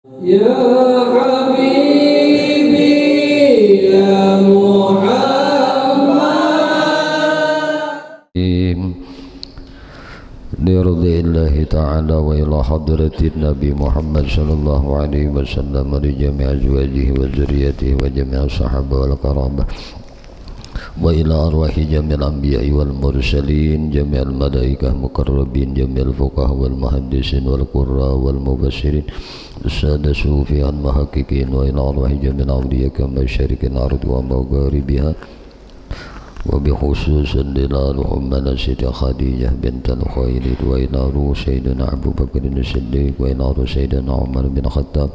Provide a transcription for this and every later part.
يا حبيبي يا محمد لرضي الله تعالى وإلى حضرة النبي محمد صلى الله عليه وسلم ولجميع أزواجه وذريته وجميع الصحابة والقرابة وإلى أرواح جميع الأنبياء والمرسلين جميع الملائكة المقربين جميع الفقهاء والمهندسين والقراء والمبشرين السادة الصوفية المحققين وإلى أرواح جميع الأولياء كما شرق الأرض ومغاربها وبخصوص دلالهم من سيدة خديجة بنت الخويلد وإلى روح سيدنا أبو بكر الصديق وإلى روح سيدنا عمر بن الخطاب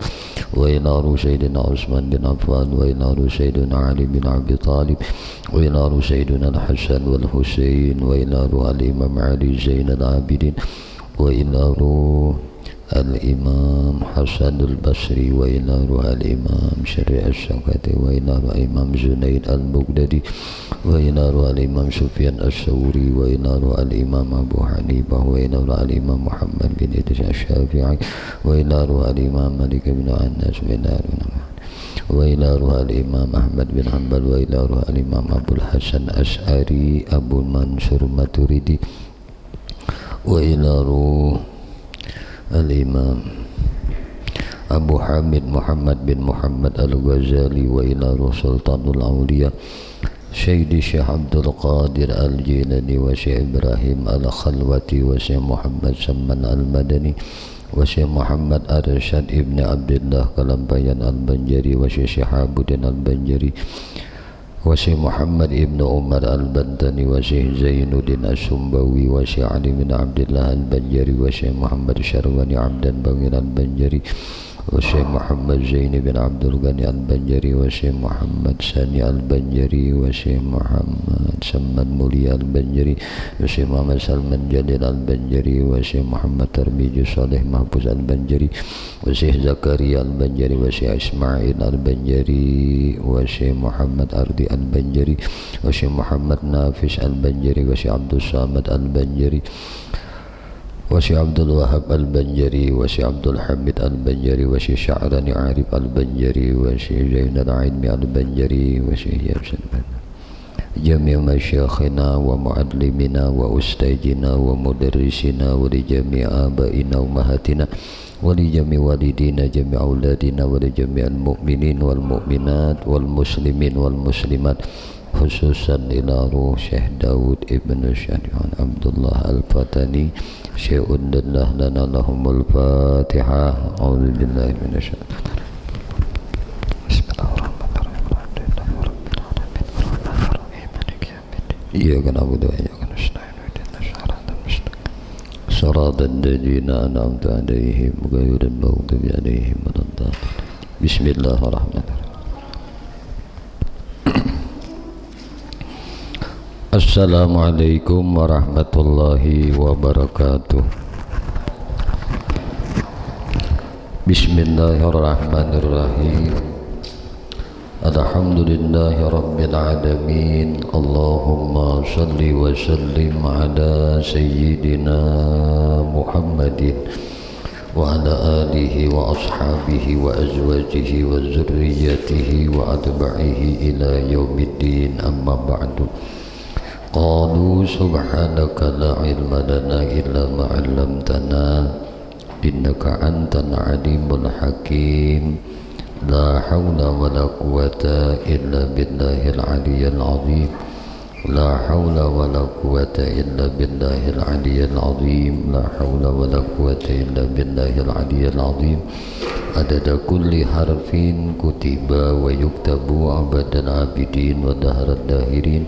وإلى روح سيدنا عثمان بن عفان وإلى روح سيدنا علي بن أبي طالب وإلى روح سيدنا الحسن والحسين وإلى روح الإمام علي زين العابدين وإلى روح الإمام حسن البصري وإلى روح الإمام شريع الشوكتي وإلى روح الإمام زنيد البغدادي وإلى روح الإمام سفيان الثوري وإلى روح الإمام أبو حنيفة وإلى روح الإمام محمد بن إدريس الشافعي وإلى روح الإمام مالك بن أنس وإلى روح الإمام أحمد بن حنبل وإلى روح الإمام أبو الحسن الأشعري أبو منصور ماتريدي وإلى روح الإمام أبو حامد محمد بن محمد الغزالي وإلى روح سلطان الأولياء سيدي الشيخ عبد القادر الجيلاني وشيخ إبراهيم الخلوتي وشيخ محمد سمان المدني وشيخ محمد أرشد ابن عبد الله كلمبيان البنجري وشيخ شهاب الدين البنجري وشيخ محمد ابن عمر البنتني وشيخ زين الدين السنبوي وشيخ علي بن عبد الله البنجري وشيخ محمد شرواني عبد البغير البنجري وشيخ محمد زين بن عبد الغني البنجري وشيخ محمد ساني البنجري وشيخ محمد سمد مولي البنجري وشيخ محمد سلمان جليل البنجري وشيخ محمد ترميجي صالح محفوظ البنجري وشيخ زكريا البنجري وشيخ إسماعيل البنجري وشيخ محمد أرضي البنجري وشيخ محمد نافس البنجري وشيخ عبد الصامد البنجري وشيخ عبد الوهاب البنجري وشيخ عبد الحميد البنجري وشيخ شعراني عارف البنجري وشيخ زين العلمي البنجري وشيخ ياسر جميع مشايخنا ومعلمنا وأستاذنا ومدرسنا ولجميع آبائنا وأمهاتنا ولجميع والدينا جميع أولادنا ولجميع المؤمنين والمؤمنات والمسلمين والمسلمات خصوصا إلى روح شيخ داود ابن الشريعان عبد الله الفتني شيء الله لنا لهم الفاتحة أعوذ بالله من الشيطان بسم الله الرحمن الرحيم إياك نعبد وإياك نستعين اهدنا الصراط المستقيم صراط الذين أنعمت عليهم غير المغضوب عليهم ولا الضالين بسم الله الرحمن الرحيم Assalamualaikum warahmatullahi wabarakatuh. Bismillahirrahmanirrahim. Alhamdulillahi rabbil alamin. Allahumma salli wa sallim ala sayyidina Muhammadin wa ala alihi wa ashabihi wa azwajihi wa zurriyyatihi wa atba'ihi ila yaumiddin, amma ba'du. Qalu subhanaka la ilma lana illa ma 'allamtana innaka antal alimul hakim. La haula wala quwwata illa billahil aliyyil azim. La haula wala quwwata illa billahil aliyyil azim. La haula wala quwwata illa billahil aliyyil azim. Adada kulli harfin kutiba wa yuktabu abadal abidin wa daharat dahirin.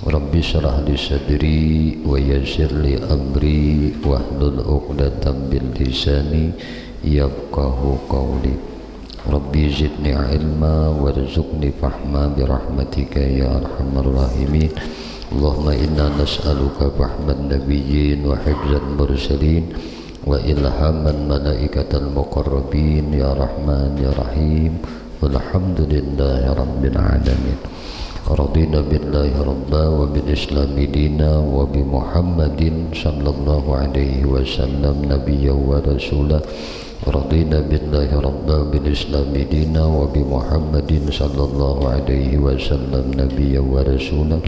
Rabbi syrah li sadri wa yassir li amri wahlul 'uqdatam min lisani yafqahu qawli. Rabbi zidni ilma warzuqni fahma bi rahmatika ya arhamar rahimin. Allahumma inna nas'aluka fahman nabiyyin wa hifzal mursalin wa ilhaman malaikatal muqarrabin ya rahman ya rahim. Walhamdulillahi rabbil alamin. رضينا بالله ربا وبالإسلام دينا وبمحمد صلى الله عليه وسلم نبيا ورسولا رضينا بالله ربا وبالإسلام دينا وبمحمد صلى الله عليه وسلم نبيا ورسولا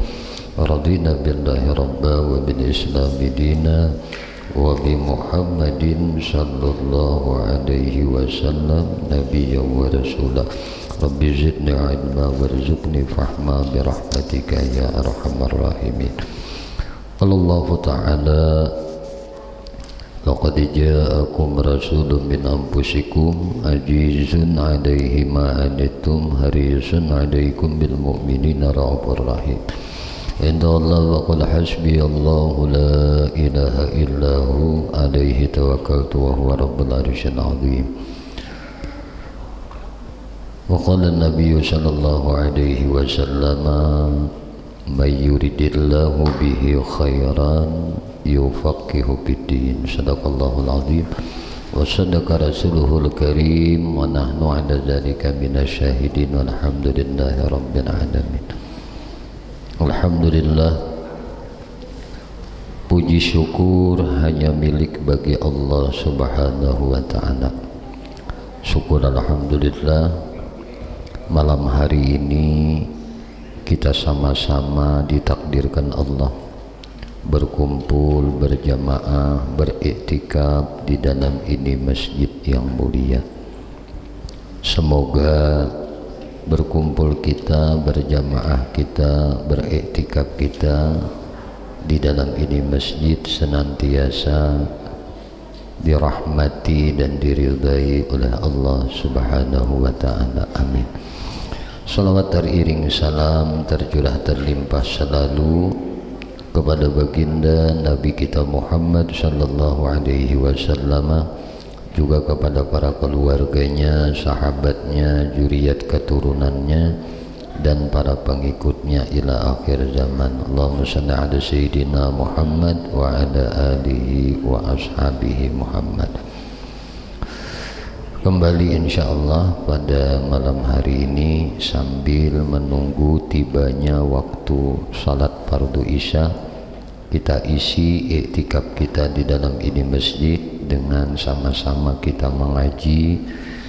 رضينا بالله ربا وبالإسلام دينا وبمحمد صلى الله عليه وسلم نبيا ورسولا رب زدني علما وارزقني فهما برحمتك يا أرحم الراحمين. قال الله تعالى لقد جاءكم رسول من أنفسكم عزيز عليه ما عنتم حريص عليكم بالمؤمنين رؤوف رحيم. إن الله وقل حسبي الله لا إله إلا هو عليه توكلت وهو رب العرش العظيم. وقال النبي صلى الله عليه وسلم من يريد الله به خيرا يفقه في الدين. صدق الله العظيم وصدق رسوله الكريم ونحن على ذلك من الشاهدين والحمد لله رب العالمين. Alhamdulillah, puji syukur hanya milik bagi Allah subhanahu wa ta'ala. Syukur alhamdulillah, malam hari ini kita sama-sama ditakdirkan Allah berkumpul berjamaah beriktikaf di dalam ini masjid yang mulia. Semoga berkumpul kita, berjamaah kita, beriktikaf kita di dalam ini masjid senantiasa dirahmati dan diridai oleh Allah subhanahu wa ta'ala. Amin. Salawat teriring salam tercurah terlimpah selalu kepada baginda Nabi kita Muhammad sallallahu alaihi wasallam, juga kepada para keluarganya, sahabatnya, zuriat keturunannya dan para pengikutnya ila akhir zaman. Allahumma shalli ala sayyidina Muhammad wa ala alihi wa ashabihi Muhammad. Kembali insyaallah pada malam hari ini sambil menunggu tibanya waktu salat fardu isya, kita isi iktikaf kita di dalam ini masjid dengan sama-sama kita mengaji,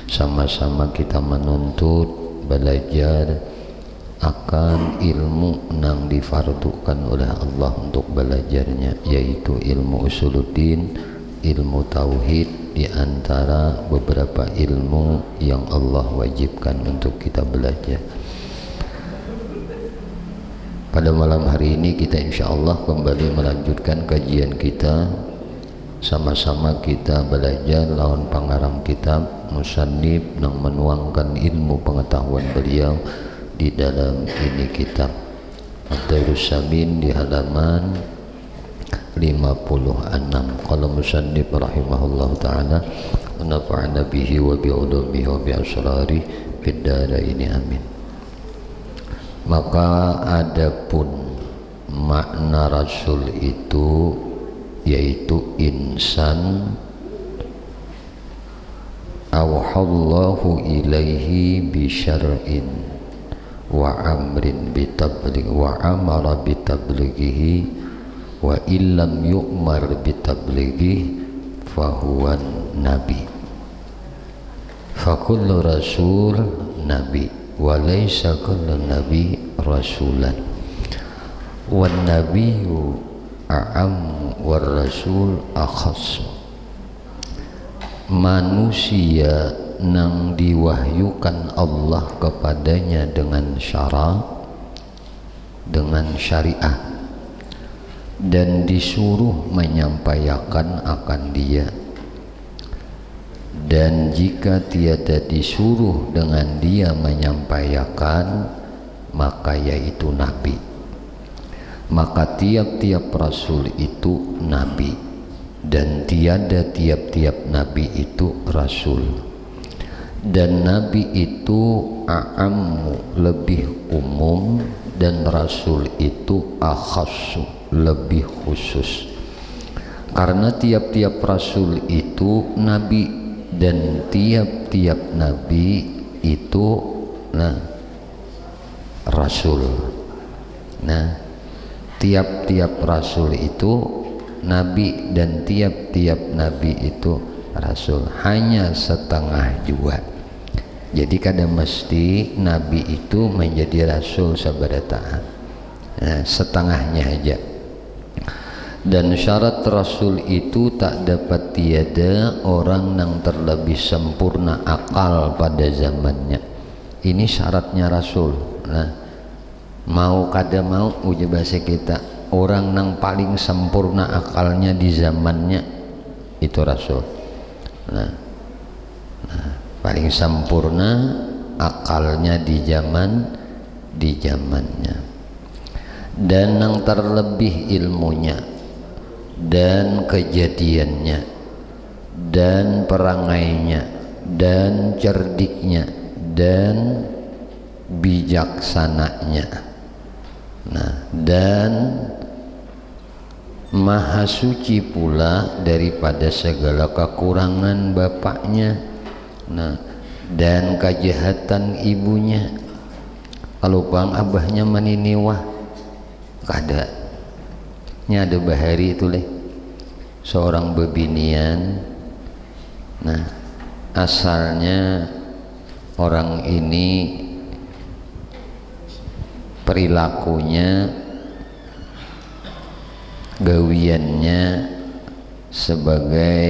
sama-sama kita menuntut belajar akan ilmu yang difardukan oleh Allah untuk belajarnya, yaitu ilmu usuluddin, ilmu tauhid, di antara beberapa ilmu yang Allah wajibkan untuk kita belajar. Pada malam hari ini kita insyaallah kembali melanjutkan kajian kita. Sama-sama kita belajar lawan pengarang kitab musannif yang menuangkan ilmu pengetahuan beliau di dalam ini kitab Ad-Darus Samin di halaman 56. Qala musannif rahimahullah ta'ala wa nafa'ana bihi wa bi'ulumihi wa bi'asrari fid dharaini amin. Maka adapun makna rasul itu yaitu insan awhallahu ilaihi bi syar'in wa amrin bi tabligh wa amara bi tablighihi wa illam yu'mar bi tablighi fa huwa nabi. Fa kullu rasul nabi wa laysa kullu nabi rasulan. Wan nabiyyu a'am war rasul akhas. Manusia yang diwahyukan Allah kepadanya dengan syara, dengan syariah, dan disuruh menyampaikan akan dia, dan jika tiada disuruh dengan dia menyampaikan, maka yaitu nabi. Maka tiap-tiap rasul itu nabi, dan tiada tiap-tiap nabi itu rasul. Dan nabi itu a'ammu, lebih umum, dan rasul itu akhassu, lebih khusus. Karena tiap-tiap rasul itu nabi, dan tiap-tiap nabi itu rasul. Nah, tiap-tiap rasul itu nabi dan tiap-tiap nabi itu rasul, hanya setengah jua. Jadi kadang mesti nabi itu menjadi rasul sabaraha. Nah, setengahnya aja. Dan syarat rasul itu tak dapat tiada orang yang terlebih sempurna akal pada zamannya. Ini syaratnya rasul. Nah, mau kada mau uji bahasa kita, orang yang paling sempurna akalnya di zamannya itu rasul. Nah, paling sempurna akalnya di zamannya, dan yang terlebih ilmunya dan kejadiannya dan perangainya dan cerdiknya dan bijaksananya. Nah, dan maha suci pula daripada segala kekurangan bapaknya. Nah, dan kejahatan ibunya. Kalau bang abahnya maniniwah kada, nya ada bahari itu leh, seorang bebinian. Nah, asalnya orang ini perilakunya, gawiannya sebagai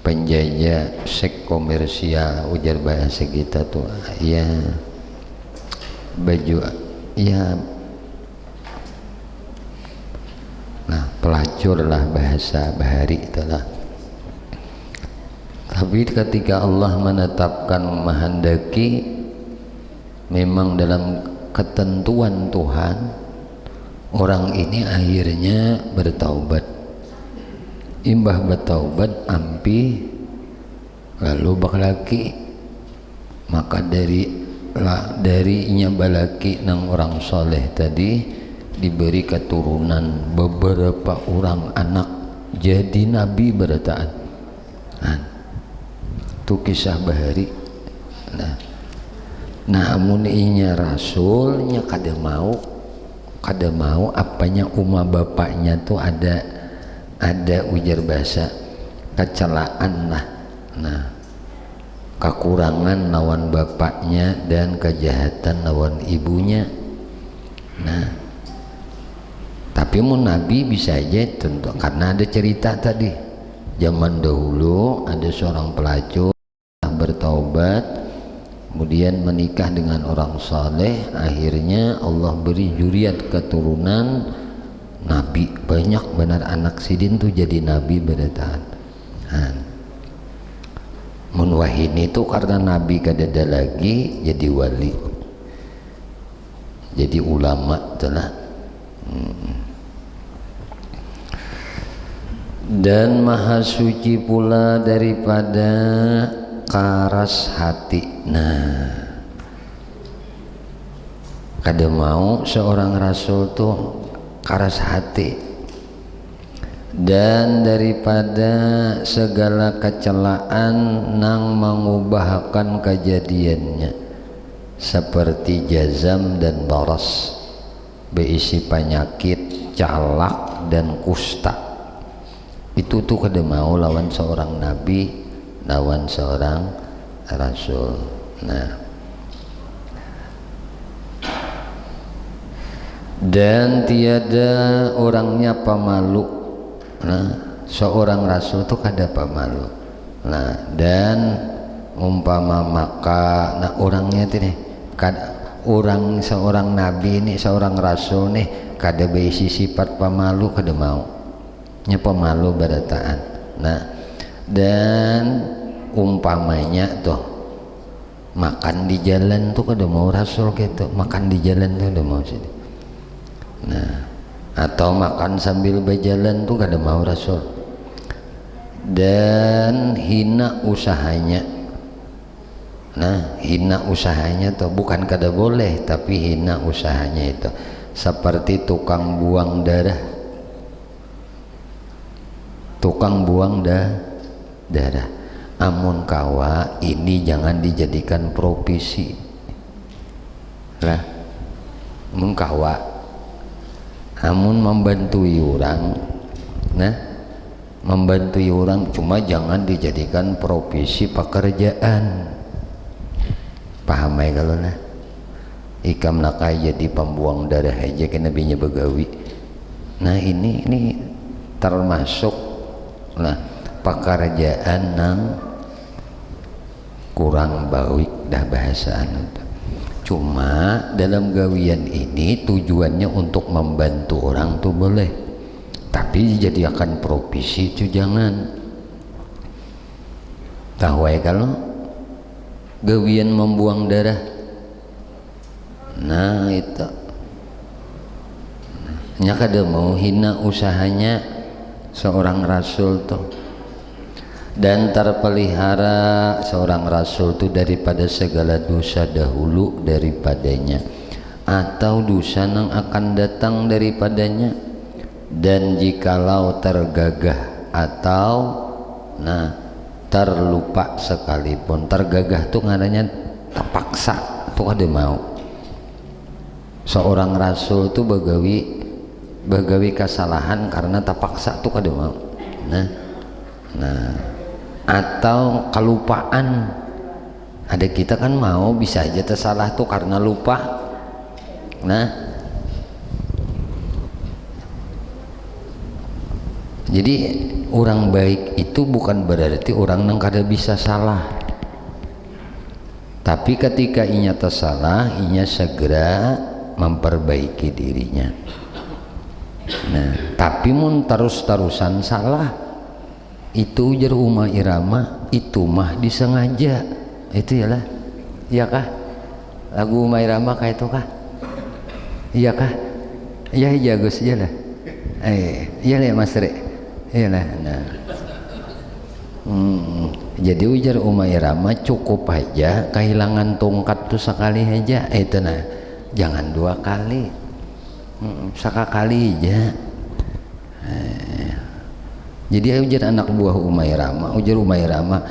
penjajah seks komersial, ujar bahasa kita tuh ya, baju ya, nah pelacur lah bahasa bahari itulah. Tapi ketika Allah menetapkan menghendaki, memang dalam ketentuan Tuhan, orang ini akhirnya bertaubat. Imbah bertaubat ampi lalu bakalaki, maka darinya balaki nang orang soleh tadi diberi keturunan beberapa orang anak jadi nabi berataan. Nah, itu kisah bahari. Nah, amun inya rasulnya kada mau apanya umma bapaknya tuh ada ujar bahasa kecelaan lah. Nah, kekurangan lawan bapaknya dan kejahatan lawan ibunya. Nah, tapi mun nabi bisa aja tentu, karena ada cerita tadi zaman dahulu ada seorang pelacur bertaubat, kemudian menikah dengan orang saleh, akhirnya Allah beri zuriat keturunan nabi, banyak benar anak sidin tuh jadi nabi berataan. Mun wahini itu karena nabi kadada lagi jadi wali, jadi ulama telah. Dan maha suci pula daripada karas hati. Nah, kada mau seorang rasul tuh karas hati, dan daripada segala kecelaan nang mengubahkan kejadiannya seperti jazam dan baras, berisi penyakit calak dan kusta. Itu tuh kada mau lawan seorang nabi, lawan seorang rasul. Nah, dan tiada orangnya pemalu. Nah, seorang rasul tuh kada pemalu. Nah, dan umpama maka, nah orangnya tuh nih, orang seorang nabi nih, seorang rasul nih kada berisi sifat pemalu, kada mau nya pemalu berataan. Nah, dan umpamanya tuh makan di jalan tuh kada mau rasul gitu, makan di jalan tuh kada mau sini. Nah, atau makan sambil berjalan tuh kada mau rasul. Dan hina usahanya. Nah, hina usahanya tuh bukan kada boleh, tapi hina usahanya itu seperti tukang buang darah. Tukang buang darah. Amun kawa ini jangan dijadikan profesi. lah mun kawa amun membantui orang, nah membantui orang cuma jangan dijadikan profesi pekerjaan, paham ya kalau nah ikam nakai jadi pembuang darah aja ke nabinya begawi. Nah ini termasuk nah pekerjaan nang kurang baik dah bahasaan. Cuma dalam gawian ini tujuannya untuk membantu orang tuh boleh, tapi dijadikan profesi itu jangan. Tahu ya kalau gawian membuang darah, nah itu nya kada mau hina usahanya seorang rasul tuh, dan terpelihara seorang rasul itu daripada segala dosa dahulu daripadanya atau dosa yang akan datang daripadanya, dan jikalau tergagah atau nah terlupa sekalipun. Tergagah tuh ngaranya terpaksa tuh ada mau seorang rasul tuh begawi kesalahan karena terpaksa tuh kada mau. Nah atau kelupaan, ada kita kan mau bisa aja tersalah tuh karena lupa. Nah jadi orang baik itu bukan berarti orang yang kada bisa salah, tapi ketika inya tersalah inya segera memperbaiki dirinya. Nah tapi mun terus-terusan salah itu ujar Uma Irama itu mah disengaja, itu yalah, iya kah lagu Uma Irama kayak itu kah, iya kah, iya Gus, iyalah, iya lah Mas Re, iyalah. Nah jadi ujar Uma Irama cukup aja kehilangan tongkat tuh sekali aja, itu nah jangan 2 kali, sekali aja. Jadi ujar anak buah Umairama, ujar Umairama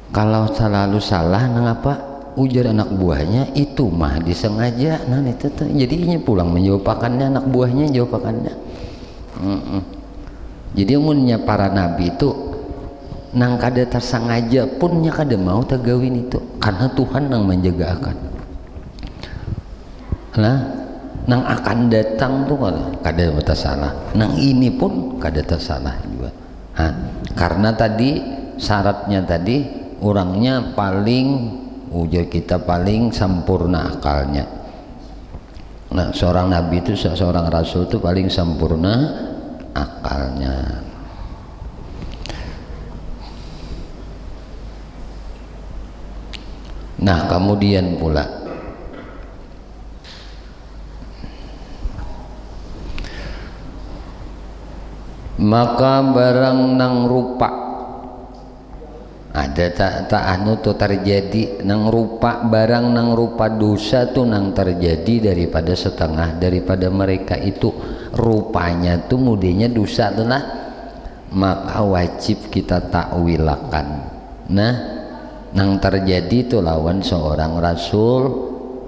kalau selalu salah nang apa, ujar anak buahnya itu mah disengaja. Nah itu tuh jadinya pulang menjawabkannya anak buahnya jawabkannya. Jadi umunnya para nabi itu nang kada tersengaja pun nya kada mau tegawin itu karena Tuhan nang menjagakan. Nah nang akan datang tuh kada tersalah, nang ini pun kada tersalah juga. Karena tadi syaratnya tadi orangnya paling ujar kita paling sempurna akalnya. Nah seorang nabi itu, seorang rasul itu paling sempurna akalnya. Nah kemudian pula maka barang nang rupa ada tak anu tuh terjadi nang rupa, barang nang rupa dosa tuh nang terjadi daripada setengah daripada mereka itu rupanya tuh mudahnya dosa tuh nah, maka wajib kita takwilakan. Nah nang terjadi tuh lawan seorang rasul,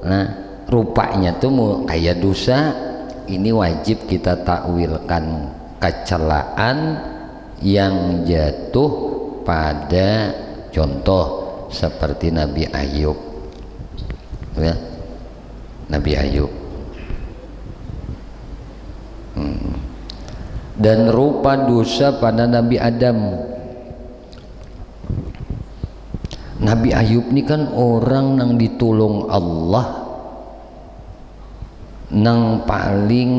nah rupanya tuh kayak dosa, ini wajib kita takwilkan kecelaan yang jatuh pada contoh seperti Nabi Ayub, ya? Nabi Ayub dan rupa dosa pada Nabi Adam. Nabi Ayub ini kan orang yang ditolong Allah, nang paling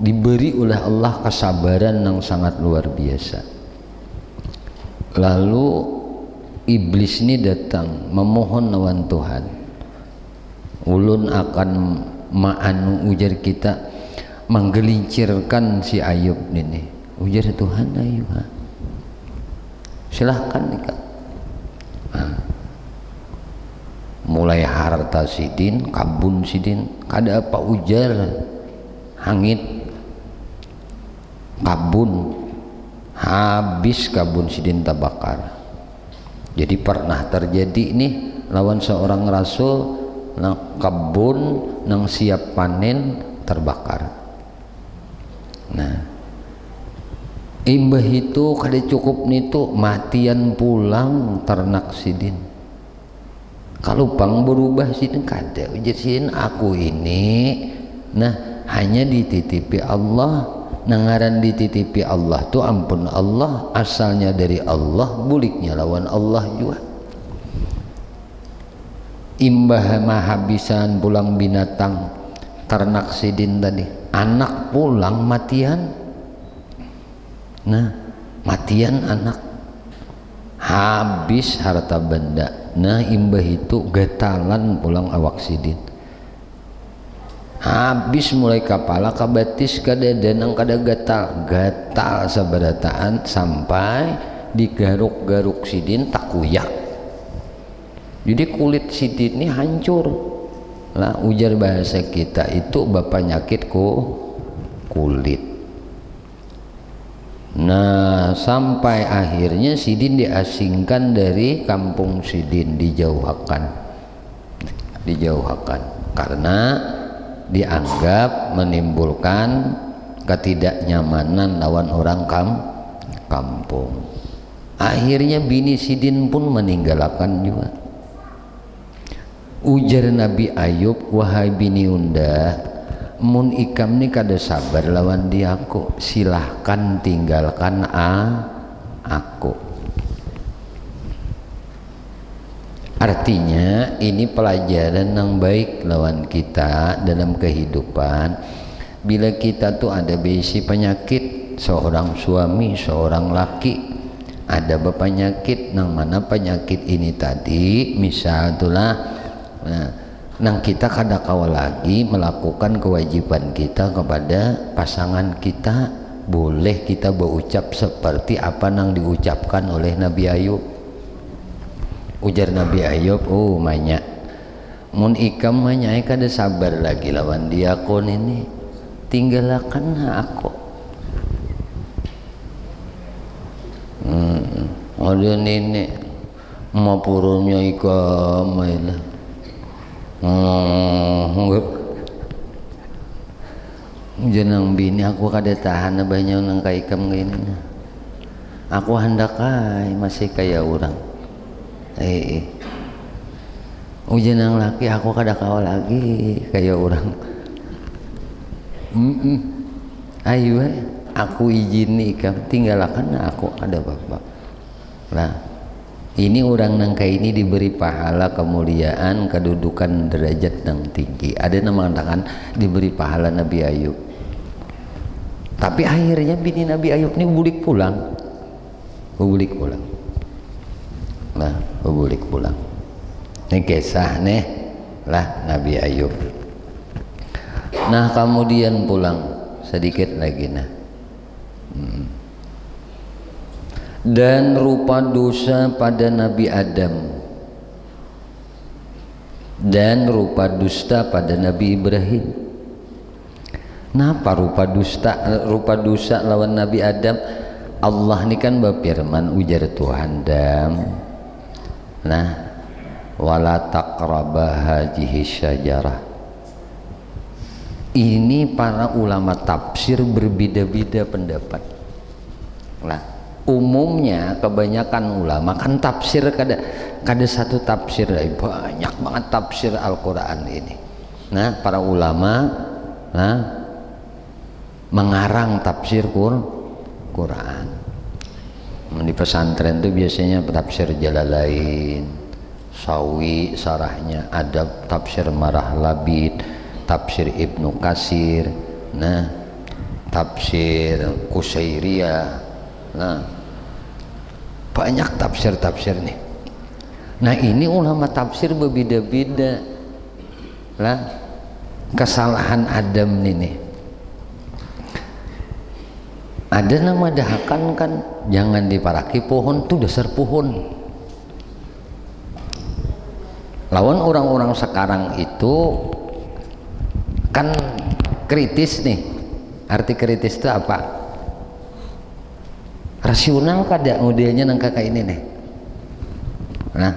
diberi oleh Allah kesabaran yang sangat luar biasa. Lalu iblis ini datang memohon lawan Tuhan, ulun akan ma'anu ujar kita menggelincirkan si Ayub ini. Ujar Tuhan, ayo silahkan nikah. Mulai harta sidin, kabun sidin, kada apa ujar hangit kabun, habis kabun sidin tabakar. Jadi pernah terjadi nih lawan seorang rasul nang kebun nang siap panen terbakar. Nah, imbah itu kada cukup nitu matian pulang ternak sidin. Kalau pang berubah sidin kada ujar sidin aku ini nah hanya dititipi Allah. Nangaran dititipi Allah tuh ampun Allah asalnya dari Allah buliknya lawan Allah juga. Imbah mahabisan pulang binatang ternak sidin tadi anak pulang matian. Nah matian anak habis harta benda. Nah imbah itu getalan pulang awak sidin habis mulai kepala ke batis ke dadan kada gatal sabarataan sampai digaruk-garuk sidin tak kuyak. Jadi kulit sidin ini hancur lah ujar bahasa kita itu bapak nyakit kulit. Nah sampai akhirnya sidin diasingkan dari kampung sidin, dijauhkan karena dianggap menimbulkan ketidaknyamanan lawan orang kampung. Akhirnya bini sidin pun meninggalkan juga. Ujar Nabi Ayub, wahai bini unda, mun ikam ni kada sabar lawan diaku, silahkan tinggalkan aku. Artinya ini pelajaran yang baik lawan kita dalam kehidupan. Bila kita tuh ada bisi penyakit, seorang suami, seorang laki ada penyakit, nang mana penyakit ini tadi misal itulah nang kita kada kawal lagi melakukan kewajiban kita kepada pasangan kita, boleh kita berucap seperti apa nang diucapkan oleh Nabi Ayub. Ujar Nabi Ayub, oh banyak mun ikam manyai kada sabar lagi lawan diakon ini, tinggalkan aku. Ada nenek mapurunnya ikam lah. Jenang bini aku kada tahan banyak nang kaikam gini. Aku hendak masih kayak orang. Ujian yang laki aku kada kawal lagi kayak orang. Ayo aku izin ikam tinggalkan aku ada bapak. Nah ini orang nang kayak ini diberi pahala kemuliaan kedudukan derajat yang tinggi. Ada yang mengatakan diberi pahala Nabi Ayub. Tapi akhirnya bini Nabi Ayub ini bulik pulang. Nah, bulik pulang. Ini kisah nih lah Nabi Ayub. Nah kemudian pulang sedikit lagi nah. Dan rupa dosa pada Nabi Adam dan rupa dusta pada Nabi Ibrahim. Napa rupa dosa lawan Nabi Adam? Allah ini kan berfirman ujar Tuhan Adam. Nah, wala taqrabah hadhihi syajarah. Ini para ulama tafsir berbeda-beda pendapat. Nah, umumnya kebanyakan ulama kan tafsir kada satu tafsir, banyak banget tafsir Al-Qur'an ini. Nah, para ulama mengarang tafsir Quran. Di pesantren itu biasanya tafsir Jalalain, Sawi sarahnya, ada tafsir Marah Labid, tafsir Ibnu Katsir, nah tafsir Qusairiyah, nah banyak tafsir nih. Nah ini ulama tafsir berbeda-beda lah kesalahan Adam ini. Ada nama dahakan kan jangan diparaki pohon tuh dasar pohon. Lawan orang-orang sekarang itu kan kritis nih. Arti kritis itu apa? Rasional kada modelnya nang kakak ini nih. Nah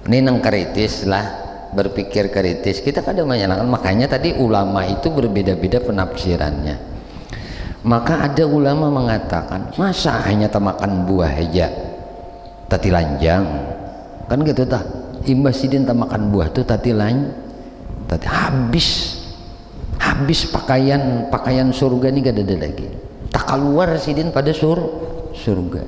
ini nang kritis lah berpikir kritis, kita kadang menyalahkan. Makanya tadi ulama itu berbeda-beda penafsirannya. Maka ada ulama mengatakan, masa hanya makan buah aja tati lanjang, kan gitu tah, imbas sidin makan buah tuh tati habis pakaian surga ini gak ada lagi, tak keluar sidin pada surga.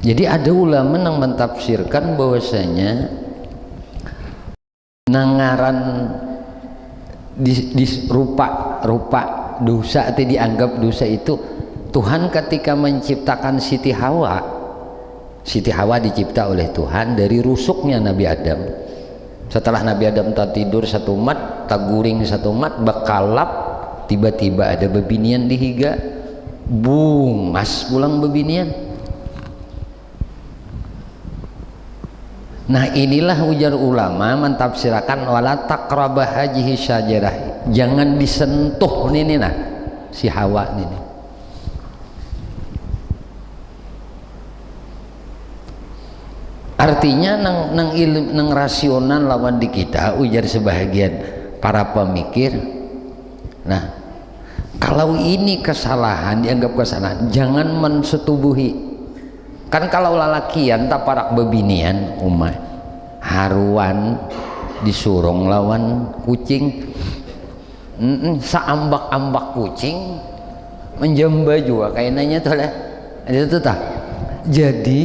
Jadi ada ulama yang mentafsirkan bahwasanya nangaran di rupa dosa atau dianggap dosa itu, Tuhan ketika menciptakan Siti Hawa dicipta oleh Tuhan dari rusuknya Nabi Adam. Setelah Nabi Adam tak tidur satu mat, tak guring satu mat, bakalap, tiba-tiba ada bebinian di higa, mas pulang bebinian. Nah inilah ujar ulama mentafsirkan wala taqrabah hajihi syajarah, jangan disentuh ini nah si Hawa ini. Artinya nang rasional lawan di kita, ujar sebahagian para pemikir. Nah kalau ini kesalahan, dianggap kesalahan, jangan mensetubuhi. Kan kalau lalakian tak parak bebinian umah haruan disurung lawan kucing, seambak-ambak kucing menjamba juga kayaknya tuh lah itu tah. Jadi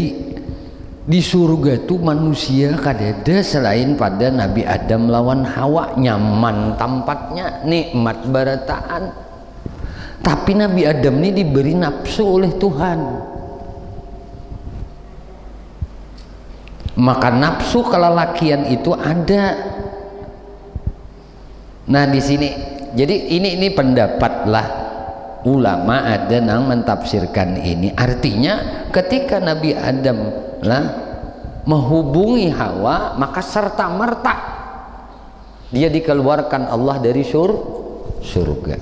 di surga tuh manusia kadada selain pada Nabi Adam lawan Hawa, nyaman tempatnya, nikmat barataan. Tapi Nabi Adam ini diberi nafsu oleh Tuhan. Maka nafsu kelelakian itu ada. Nah di sini, jadi ini pendapatlah ulama ada yang mentafsirkan ini. Artinya ketika Nabi Adam lah menghubungi Hawa, maka serta merta dia dikeluarkan Allah dari surga.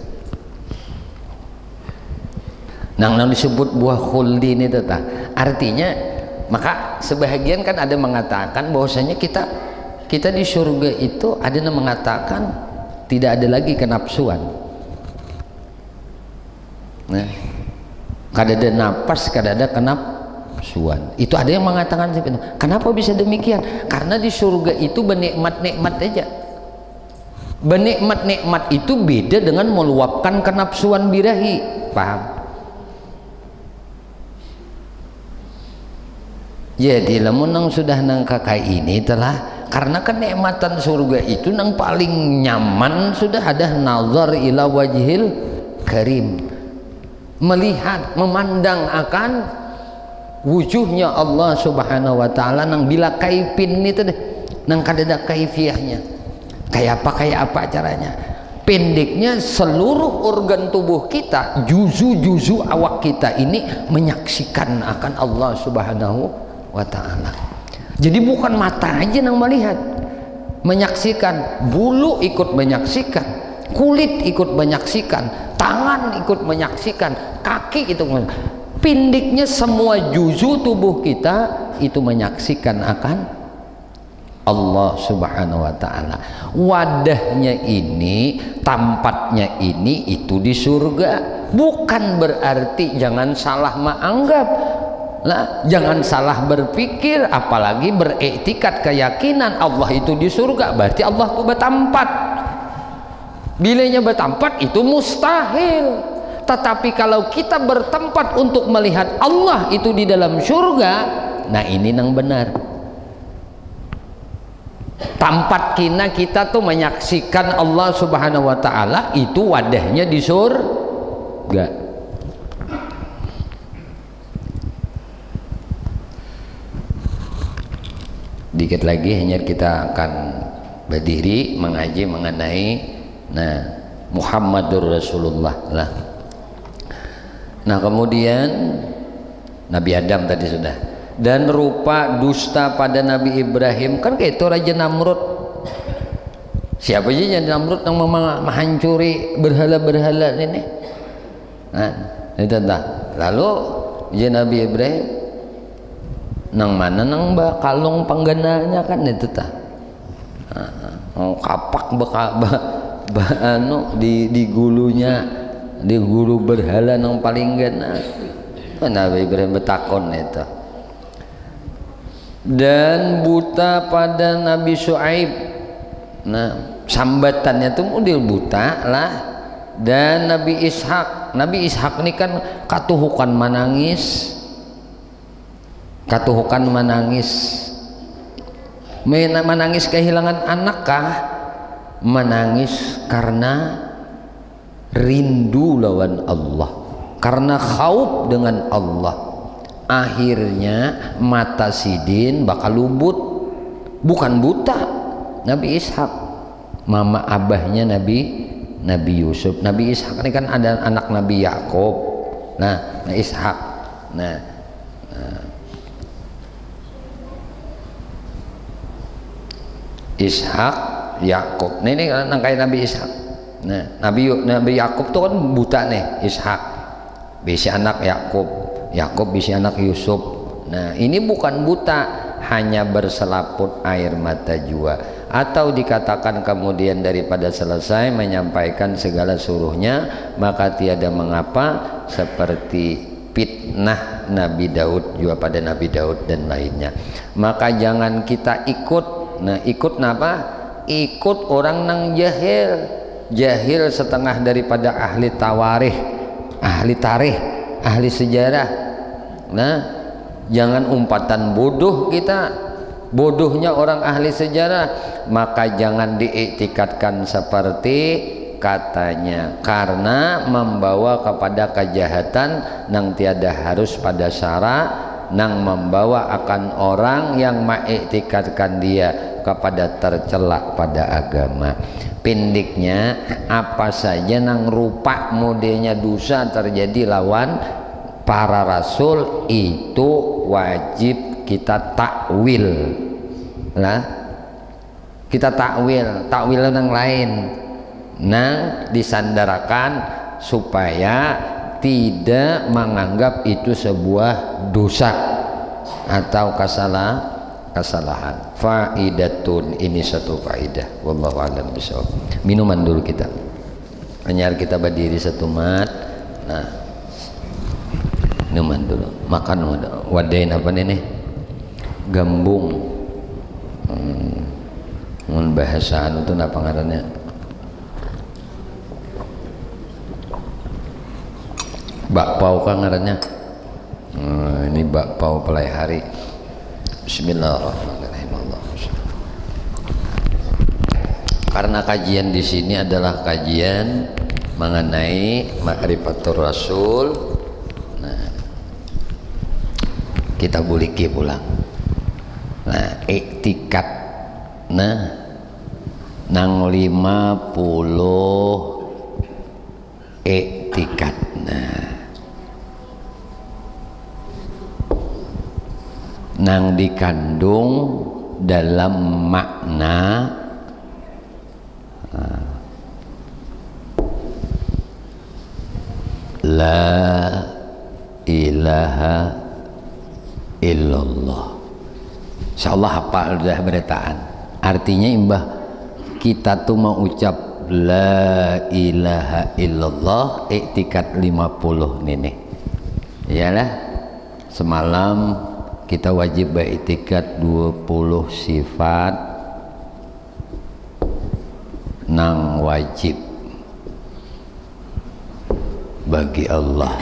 Nang disebut buah khuldi ini tetap. Artinya maka sebahagian kan ada mengatakan bahwasanya kita di surga itu ada yang mengatakan tidak ada lagi kenapsuan. Nah, kadada napas, kadada kenapsuan. Itu ada yang mengatakan seperti itu. Kenapa bisa demikian? Karena di surga itu bernikmat-nikmat aja. Bernikmat-nikmat itu beda dengan meluapkan kenapsuan birahi. Paham? Jadi lamun nang sudah nang kakak ini telah, karena kenikmatan surga itu nang paling nyaman sudah ada nazar ila wajhil karim, melihat memandang akan wujuhnya Allah subhanahu wa ta'ala nang bila kaipin itu deh, nang kadada kaifiahnya kayak apa caranya. Pendeknya seluruh organ tubuh kita, juzu-juzu awak kita ini menyaksikan akan Allah subhanahu wa ta'ala. Jadi bukan mata aja yang melihat, menyaksikan, bulu ikut menyaksikan, kulit ikut menyaksikan, tangan ikut menyaksikan, kaki itu, pindiknya semua juzu tubuh kita itu menyaksikan akan Allah subhanahu wa ta'ala. Wadahnya ini, tempatnya ini itu di surga. Bukan berarti jangan salah menganggap. Nah, jangan salah berpikir, apalagi beriktikad keyakinan Allah itu di surga, berarti Allah itu bertempat. Bilanya bertempat itu mustahil. Tetapi kalau kita bertempat untuk melihat Allah itu di dalam surga, nah ini yang benar. Tempat kita tuh menyaksikan Allah subhanahu wa ta'ala itu wadahnya di surga. Dikit lagi hanya kita akan berdiri mengaji mengenai Muhammadur Rasulullah lah. Nah kemudian Nabi Adam tadi sudah, dan rupa dusta pada Nabi Ibrahim, kan kayak itu Raja Namrud. Siapa aja yang Namrud yang menghancuri berhala-berhala ini? Nah itu entah. Lalu ya Nabi Ibrahim nang mana nang kalung panggananya kan itu tah kapak anu di gulunya, di gulu berhala nang paling gana. Nabi Ibrahim betakon itu. Dan buta pada Nabi Syuaib. Nah, sambatannya tuh model buta lah. Dan Nabi Ishak ini kan katuhukan menangis, menangis kehilangan anak kah? Menangis karena rindu lawan Allah, karena khauf dengan Allah. Akhirnya mata sidin bakal lubut, bukan buta. Nabi Ishak, mama abahnya Nabi Yusuf. Nabi Ishak ini kan ada anak Nabi Yakub. Nah Ishak, Ishak, Yakub. Nah ini kan kayak Nabi Ishak. Nah Nabi Yakub tuh kan buta nih. Ishak bisi anak Yakub bisi anak Yusuf. Nah ini bukan buta, hanya berselaput air mata jua. Atau dikatakan kemudian daripada selesai menyampaikan segala suruhnya, maka tiada mengapa, seperti fitnah Nabi Daud juga pada Nabi Daud dan lainnya. Maka jangan kita ikut. Nah ikut napa? Ikut orang nang jahil setengah daripada ahli tawarikh, ahli tarikh, ahli sejarah. Nah jangan umpatan bodoh kita, bodohnya orang ahli sejarah. Maka jangan diiktikadkan seperti katanya, karena membawa kepada kejahatan nang tiada harus pada syara, nang membawa akan orang yang mengiktikadkan dia kepada tercela pada agama. Pindiknya apa saja nang rupa modenya dosa terjadi lawan para rasul, itu wajib kita takwil lah. Kita takwil nang lain, nang disandarakan supaya tidak menganggap itu sebuah dosa atau kesalahan. Faidatun, ini satu faidah. Wallahu a'lam bishawab. Minuman dulu kita. Hanya kita berdiri satu mat. Nah, minuman dulu. Makan wadain apa nih? Gambung. Bahasaan itu apa ngarannya? Bakpao kan ngarannya. Ini bakpao pelai hari. Bismillahirrahmanirrahim. Karena kajian di sini adalah kajian mengenai Ma'rifatur Rasul. Nah, kita buliki pulang. Nah, iktikad. Nah, nang 50 iktikad. Nah, nang dikandung dalam makna la ilaha illallah. Insyaallah hafal dah beritaan. Artinya imbah kita tuh mau ucap la ilaha illallah iktikad 50 nih. Iyalah, semalam kita wajib beriktikad 20 sifat nang wajib bagi Allah.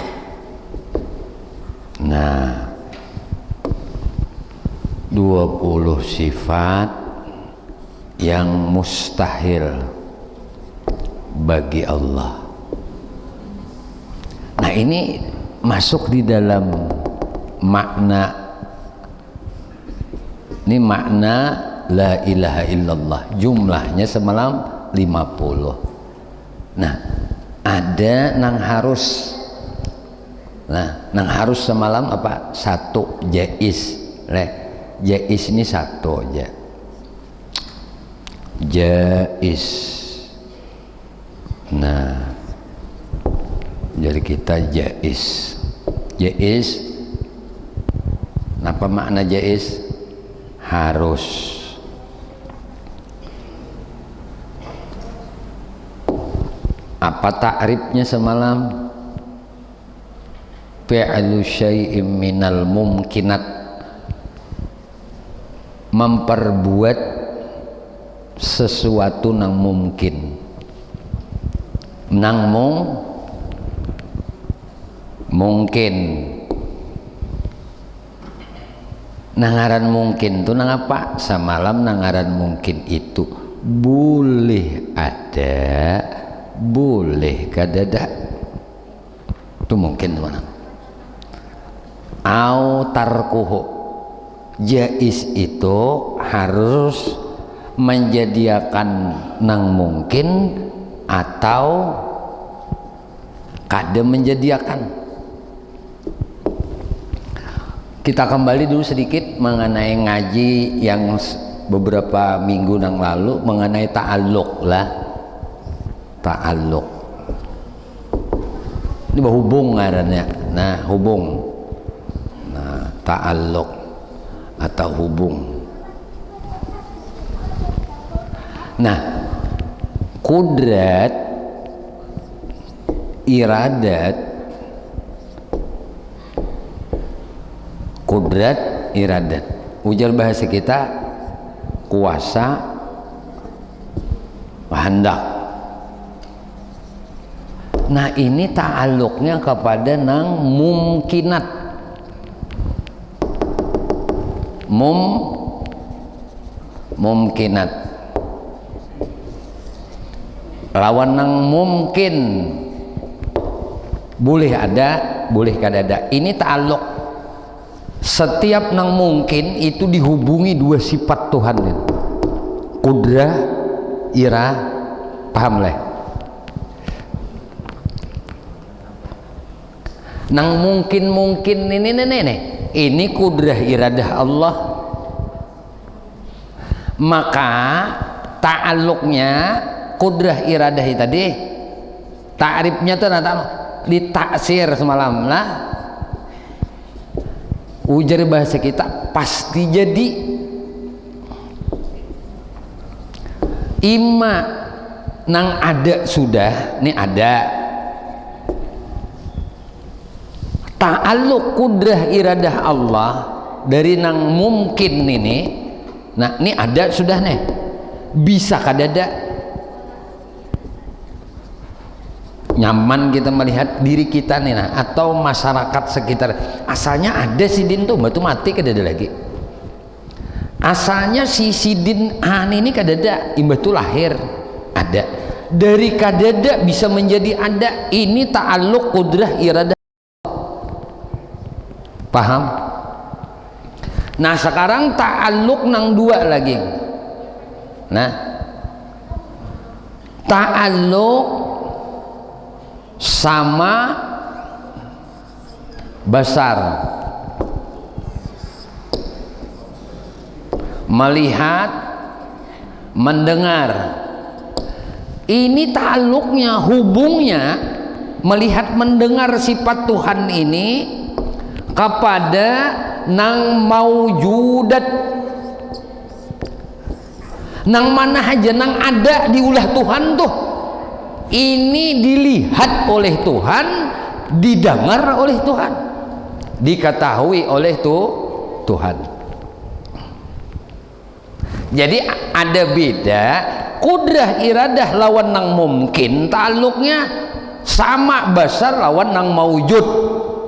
Nah, 20 sifat yang mustahil bagi Allah. Nah, ini masuk di dalam makna, ini makna la ilaha illallah. Jumlahnya semalam 50. Nah, ada nang harus. Nah, nang harus semalam apa? Satu, jaiz. Jaiz ini satu aja. Jaiz. Nah, jadi kita jaiz. Jaiz. Apa makna jaiz? Harus. Apa takrifnya semalam? Fi'lu syai'im minal mumkinat, memperbuat sesuatu nang mungkin, nang mungkin. Nangaran mungkin tuh nang apa? Samalam nangaran mungkin itu boleh ada, boleh kadada. Itu mungkin mana? Au tarkuhu, jaiz itu harus menjadikan nang mungkin atau kada menjadikan. Kita kembali dulu sedikit mengenai ngaji yang beberapa minggu yang lalu mengenai ta'alluq lah. Ta'alluq ini berhubung ngarannya. Nah, hubung. Nah, ta'alluq atau hubung. Nah, kudrat, iradat, kudrat, iradat, ujar bahasa kita kuasa, kehendak. Nah, ini ta'alluqnya kepada nang mumkinat, mumkinat, lawan nang mungkin, boleh ada, boleh kada ada. Ini ta'alluq. Setiap nang mungkin itu dihubungi dua sifat Tuhan, kudrah, ira, paham leh? Nang mungkin ini kudrah iradah Allah, maka ta'alluqnya kudrah iradah tadi, ta'rifnya tuh ditaksir semalam lah. Ujar bahasa kita pasti jadi ima nang ada sudah, ini ada ta'alluq kudrah iradah Allah dari nang mungkin ini. Nah, ini ada sudah nih, bisa kadada. Nyaman kita melihat diri kita nih, nah, atau masyarakat sekitar. Asalnya ada sidin tuh, batu mati kadada lagi. Asalnya si sidin ini kadada, imbah tuh lahir ada. Dari kadada bisa menjadi ada. Ini ta'alluq kudrah iradah. Paham? Nah, sekarang ta'alluq nang dua lagi. Nah, ta'alluq sama basar, melihat, mendengar. Ini ta'alluqnya, hubungnya melihat mendengar sifat Tuhan ini kepada nang maujudat, nang mana aja nang ada di ulah Tuhan tuh. Ini dilihat oleh Tuhan, didengar oleh Tuhan, diketahui oleh Tuhan. Jadi ada beda. Kudrah iradah lawan nang mungkin, ta'alluqnya sama basar lawan nang maujud,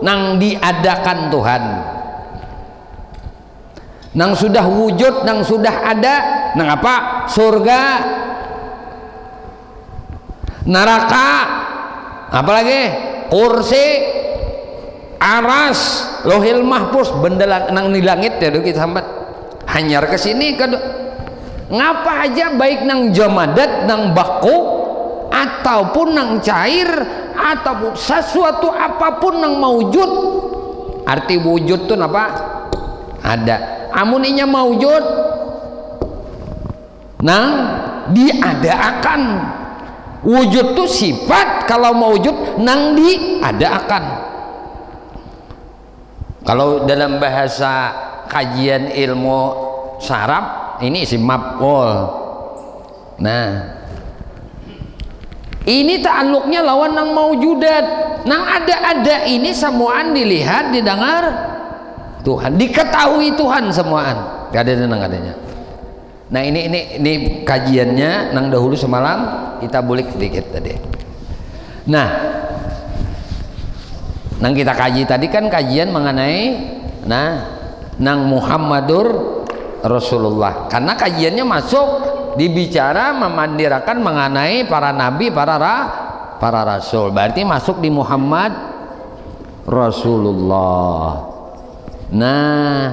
nang diadakan Tuhan. Nang sudah wujud, nang sudah ada, nang apa? Surga, neraka, apalagi kursi, aras, lohil mahfuz, benda nang di langit ya kita sambat hanyar ke sini ngapa aja, baik nang jamadat, nang baku, ataupun nang cair, ataupun sesuatu apapun nang maujud. Arti wujud tuh apa? Ada. Amuninya maujud nang diadakan. Wujud tuh sifat, kalau maujud nang diadakan. Kalau dalam bahasa kajian ilmu saraf ini isim maf'ul. Nah, ini ta'alluqnya lawan nang maujudat, nang ada ini semuaan dilihat, didengar Tuhan, diketahui Tuhan semuaan, gak ada nang adanya. Nah ini kajiannya nang dahulu semalam kita bulik sedikit tadi. Nah, nang kita kaji tadi kan kajian mengenai nang Muhammadur Rasulullah, karena kajiannya masuk dibicara memandirakan mengenai para nabi, para rasul, berarti masuk di Muhammad Rasulullah. Nah,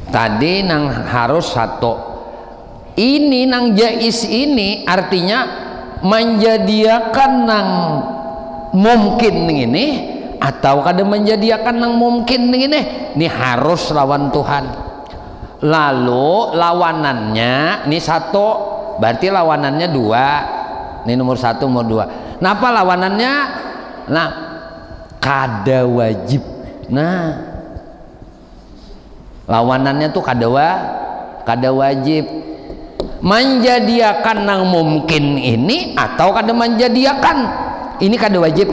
tadi nang harus satu ini nang jais ini artinya menjadikan nang mungkin ini atau kada menjadikan nang mungkin ini harus lawan Tuhan. Lalu lawanannya ini satu, berarti lawanannya dua. Ini nomor satu, nomor dua. Napa lawanannya? Nah, kada wajib. Nah, lawanannya tuh kada wajib. Menjadikan nang mungkin ini atau kada menjadikan ini kada wajib.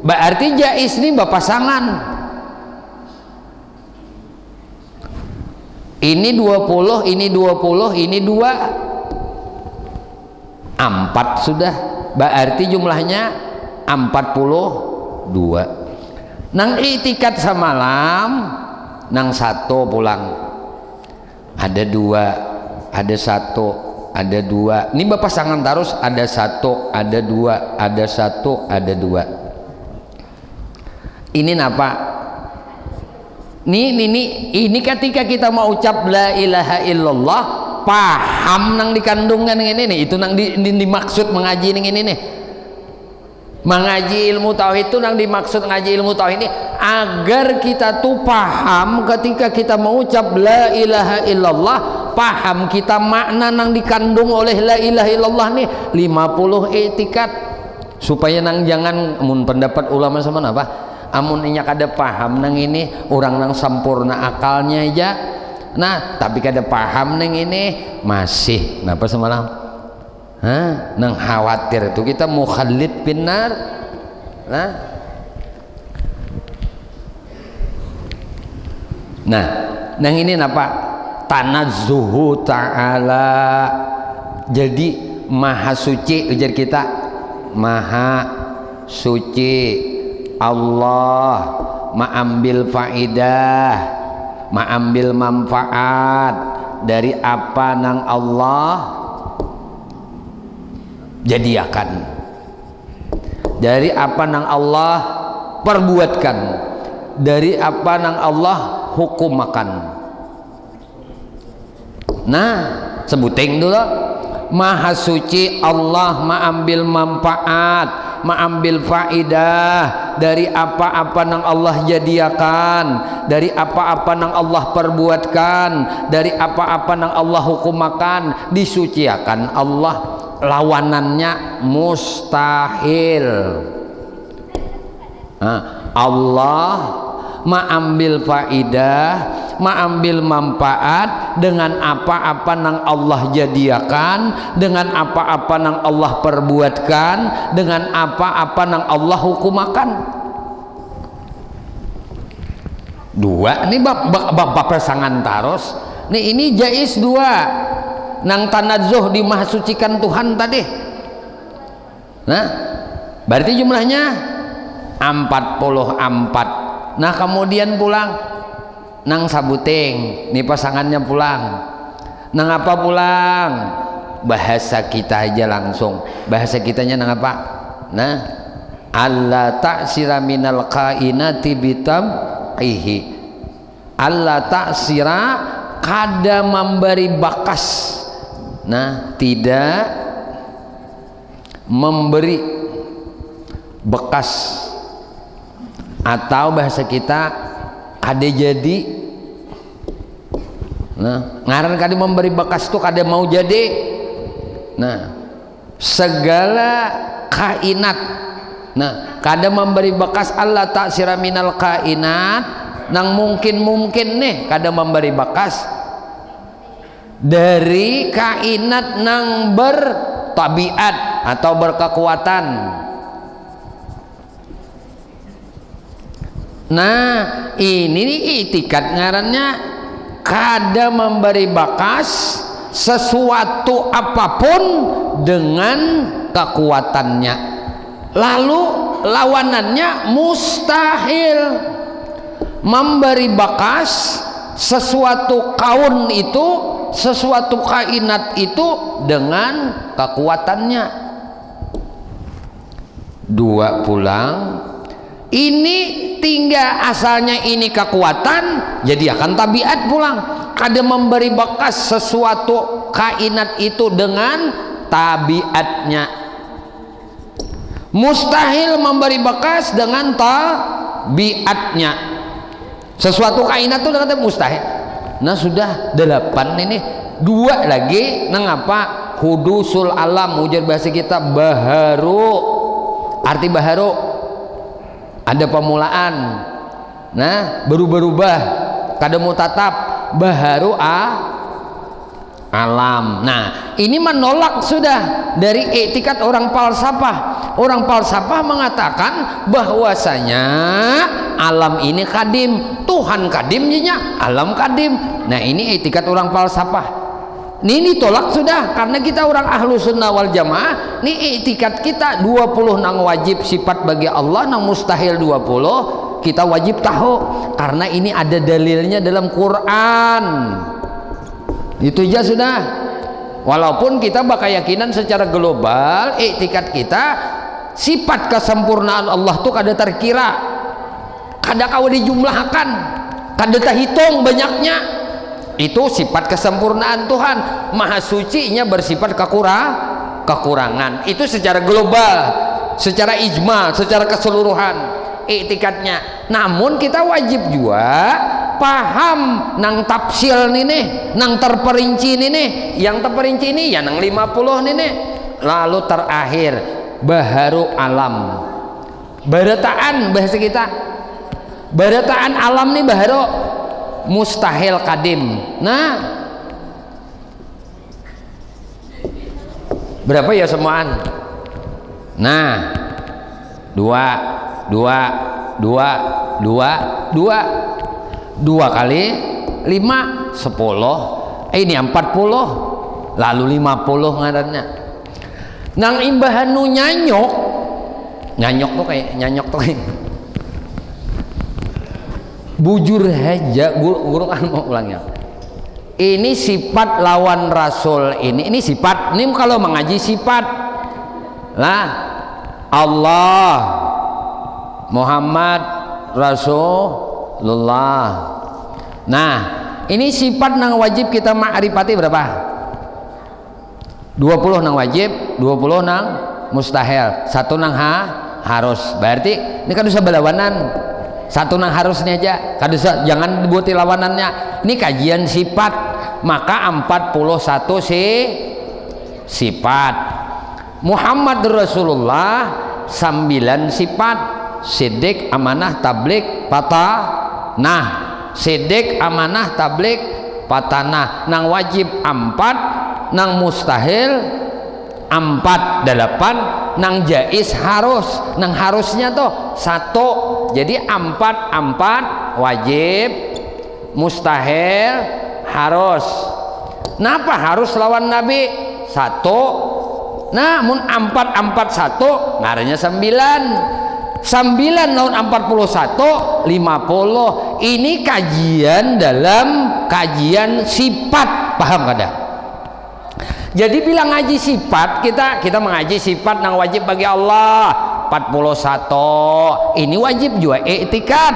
Berarti jais ini berpasangan. Ini 20, ini 20, ini 2 4 sudah, berarti jumlahnya 42. Nang i'tikad semalam nang satu pulang, ada dua, ada satu, ada dua, ini berpasangan terus, ada satu, ada dua, ada satu, ada dua. Ini napa? Ini ketika kita mau ucap la ilaha illallah, paham nang dikandungkan ini nih, itu nang dimaksud mengaji ini nih. Mengaji ilmu tauhid itu nang dimaksud ngaji ilmu tauhid ini agar kita tuh paham ketika kita mau ucap la ilaha illallah, paham kita makna nang dikandung oleh la ilaha illallah nih 50 i'tikad, supaya nang jangan mun pendapat ulama sama apa amun inya kada paham nang ini orang nang sempurna akalnya aja, nah tapi kada paham nang ini masih napa semalam nang khawatir itu kita mukhallid binar. Nah nang ini napa tanazzuhu ta'ala, jadi maha suci ujar kita, maha suci Allah, mengambil faidah, mengambil manfaat dari apa nang Allah jadiakan, dari apa nang Allah perbuatkan, dari apa nang Allah hukumakan. Nah sebuting dulu, maha suci Allah mengambil manfaat, mengambil faidah dari apa-apa nang Allah jadiakan, dari apa-apa nang Allah perbuatkan, dari apa-apa nang Allah hukumakan, disuciakan Allah, lawanannya mustahil. Allah mengambil faidah, mengambil manfaat dengan apa-apa nang Allah jadiakan, dengan apa-apa nang Allah perbuatkan, dengan apa-apa nang Allah hukumakan. Dua ini bab pasangan taros nih, ini jais dua nang tanazzuh dimahsucikan Tuhan tadi. Nah berarti jumlahnya 44. Nah kemudian pulang nang sabuting, nih pasangannya pulang, nang apa pulang? Bahasa kita aja langsung, bahasa kitanya nang apa? Nah, alla ta'sira minal kainati bitam'ihi, alla ta'sira kada memberi bakas, nah tidak memberi bekas, atau bahasa kita kada jadi. Nah ngaran kada memberi bekas tuh kada mau jadi. Nah segala kainat Nah, kada memberi bekas Allah taksira minal kainat nang mungkin nih kada memberi bekas dari kainat nang bertabiat atau berkekuatan. Nah, ini itikad ngarannya kada memberi bekas sesuatu apapun dengan kekuatannya. Lalu lawanannya mustahil memberi bekas sesuatu kaun itu, sesuatu kainat itu dengan kekuatannya. Dua pulang, ini tinggal asalnya ini kekuatan, jadi akan tabiat pulang. Kada memberi bekas sesuatu kainat itu dengan tabiatnya. Mustahil memberi bekas dengan tabiatnya. Sesuatu kainat itu dengan mustahil. Nah sudah 8 ini, 2 lagi. Nengapa? Hudusul alam, ujar bahasa kita baharu. Arti baharu ada pemulaan. Nah berubah-ubah, kada mutatap, baharu alam. Nah ini menolak sudah dari etikat orang falsafah. Orang falsafah mengatakan bahwasanya alam ini kadim, Tuhan kadimnya, alam kadim. Nah ini etikat orang falsafah. Ini tolak sudah, karena kita orang ahlu sunnah wal jamaah. Ini etikat kita 20 nang wajib sifat bagi Allah, nang mustahil 20 kita wajib tahu, karena ini ada dalilnya dalam Quran. Itu aja sudah. Walaupun kita berkeyakinan secara global, etikat kita sifat kesempurnaan Allah tuh kada terkira, kada kau dijumlahkan, kada terhitung banyaknya. Itu sifat kesempurnaan Tuhan. Maha sucinya bersifat kekurangan. Itu secara global, secara ijma, secara keseluruhan etikatnya. Namun kita wajib juga paham nang tafsil ini, nang terperinci ini. Yang terperinci ini ya nang 50 ini. Lalu terakhir baharu alam, barataan bahasa kita, barataan alam nih baharu mustahil kadim. Nah berapa ya semuaan? Nah 2 kali 5 10, ini 40, lalu 50 ngarannya. Nang imbahanu nyanyok tuh kayak bujur haja, guru kan mau ulangnya. Ini sifat lawan rasul, ini sifat. Ini kalau mengaji sifat lah, Allah Muhammad Rasulullah. Nah ini sifat nang wajib kita ma'rifati berapa? 20 nang wajib, 20 nang mustahil, 1 nang harus. Berarti ini kan bisa berlawanan. 1 nang harusnya aja, kada usah, jangan dibuat lawanannya. Ini kajian sifat, maka 41 sifat. Muhammad Rasulullah 9 sifat: sidik, amanah, tablik, patanah. Sidik, amanah, tablik, patanah. Nang wajib 4, nang mustahil 4, 8, nang jais harus. Nang harusnya tuh 1. Jadi 4 wajib, mustahil, harus. Napa harus lawan Nabi? 1. Namun 4 1 ngarannya 9. 9 lawan 41 50. Ini kajian dalam kajian sifat, paham kada? Jadi bila ngaji sifat, kita mengaji sifat nang wajib bagi Allah 41. Ini wajib juga etikat.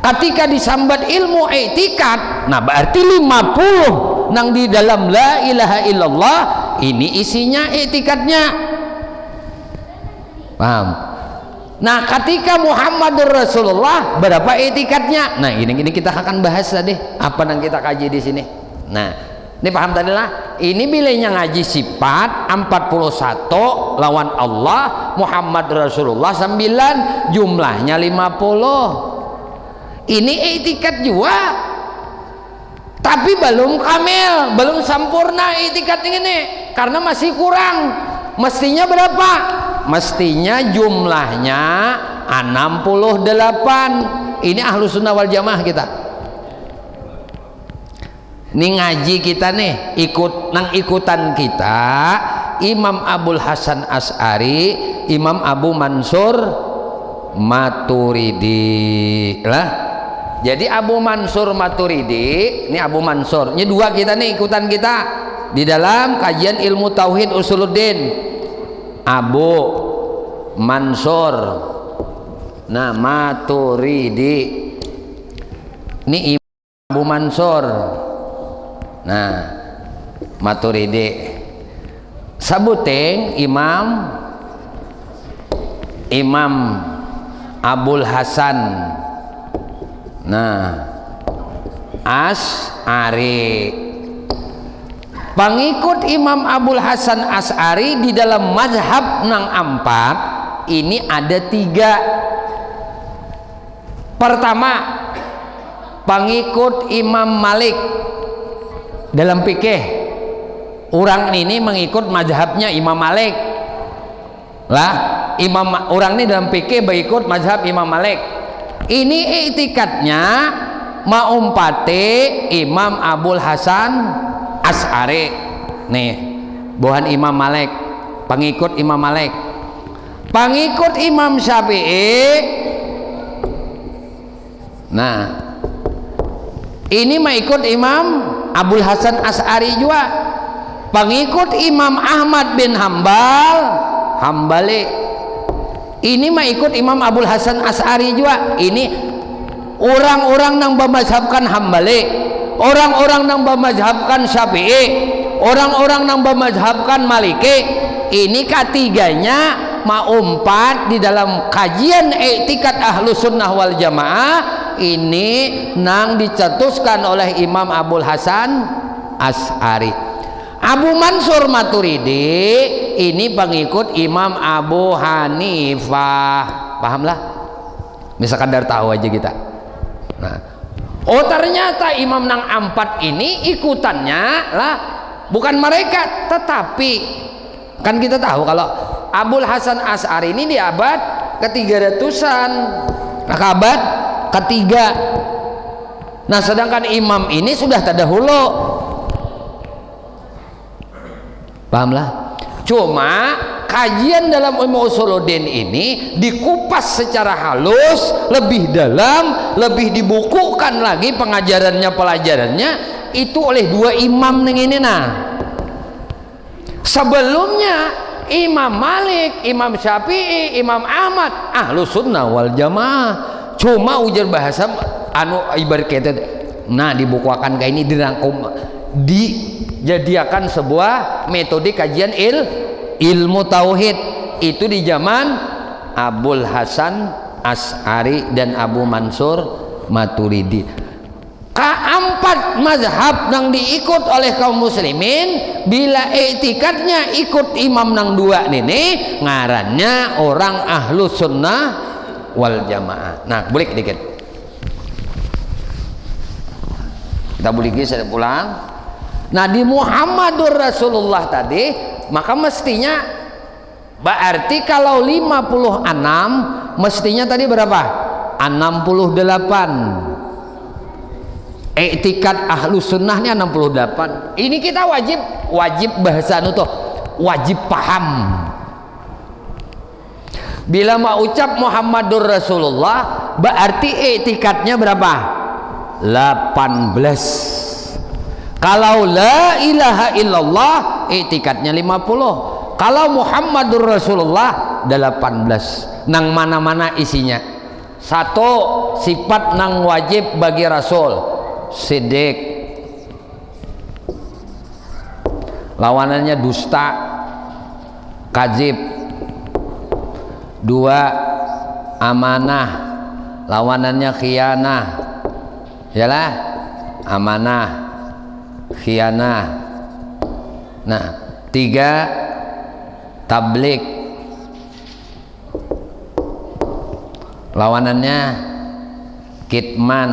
Ketika disambat ilmu etikat, nah berarti 50 nang di dalam la ilaha illallah ini isinya etikatnya. Paham? Nah ketika Muhammadur Rasulullah berapa etikatnya? Nah ini kita akan bahas tadi apa yang kita kaji di sini. Nah Ini paham tadi lah. Ini bilanya ngaji sifat 41 lawan Allah, Muhammad Rasulullah 9, jumlahnya 50. Ini itikat juga, tapi belum kamil, belum sempurna itikat ini, karena masih kurang. Mestinya berapa? Mestinya jumlahnya 68. Ini ahlu sunnah wal jamaah kita. Ini ngaji kita nih, ikutan kita Imam Abul Hasan Asy'ari, Imam Abu Mansur Maturidi lah. Jadi Abu Mansur Maturidi, ini Abu Mansur, ini dua kita nih, ikutan kita di dalam kajian ilmu tauhid usuluddin. Abu Mansur Maturidi, ini Abu Mansur Maturidi. Sabuting Imam Abul Hasan Asy'ari. Pengikut Imam Abul Hasan Asy'ari di dalam mazhab nang 4 ini ada 3. Pertama, pengikut Imam Malik dalam fikih. Orang ini mengikut mazhabnya Imam Malik lah. Orang ini dalam fikih mengikut mazhab Imam Malik. Ini itikadnya maumpate Imam Abul Hasan Asy'ari nih, bukan Imam Malik, pengikut Imam Malik. Pengikut Imam Syafi'i, ini mengikut Imam Abul Hasan Asy'ari juga. Pengikut Imam Ahmad bin Hambali, ini mengikut Imam Abul Hasan Asy'ari juga. Ini orang-orang yang bermazhabkan Hambali, orang-orang yang bermazhabkan Syafi'i, orang-orang yang bermazhabkan Maliki. Ini ketiganya maumpat di dalam kajian i'tikad Ahlus Sunnah wal Jamaah ini nang dicetuskan oleh Imam Abul Hasan Asy'ari. Abu Mansur Maturidi ini pengikut Imam Abu Hanifah. Pahamlah? Misalkan dari tahu aja kita. Ternyata imam nang 4 ini ikutannya lah bukan mereka, tetapi kan kita tahu kalau Abul Hasan Asy'ari ini di abad ke-300-an, abad ketiga. Sedangkan imam ini sudah terdahulu. Pahamlah? Cuma kajian dalam ilmu usuluddin ini dikupas secara halus, lebih dalam, lebih dibukukan lagi pelajarannya itu oleh 2 imam ini. Sebelumnya Imam Malik, Imam Syafi'i, Imam Ahmad Ahlus Sunnah wal Jamaah. Cuma ujar bahasa ibarat kita dibukukan kayak ini, dirangkum, dijadikan sebuah metode kajian ilmu tauhid itu di zaman Abul Hasan Asy'ari dan Abu Mansur Maturidi. Keempat mazhab yang diikut oleh kaum muslimin, bila i'tikadnya ikut imam nang 2 ini ngarannya orang Ahlus Sunnah wal Jamaah. Boleh dikit kita boleh saya pulang. Di Muhammadur Rasulullah tadi, maka mestinya berarti kalau 56 mestinya tadi berapa? 68. I'tikad Ahlus Sunnahnya 68. Ini kita wajib bahasa wajib paham. Bila mau ucap Muhammadur Rasulullah berarti i'tikadnya berapa? 18. Kalau la ilaha illallah i'tikadnya 50. Kalau Muhammadur Rasulullah 18. Nang mana-mana isinya. 1, sifat nang wajib bagi Rasul, siddiq. Lawanannya dusta, kadzib. 2, amanah. Lawanannya khianah. Yalah, amanah. khianah. Nah, 3 tablik. Lawanannya kitman.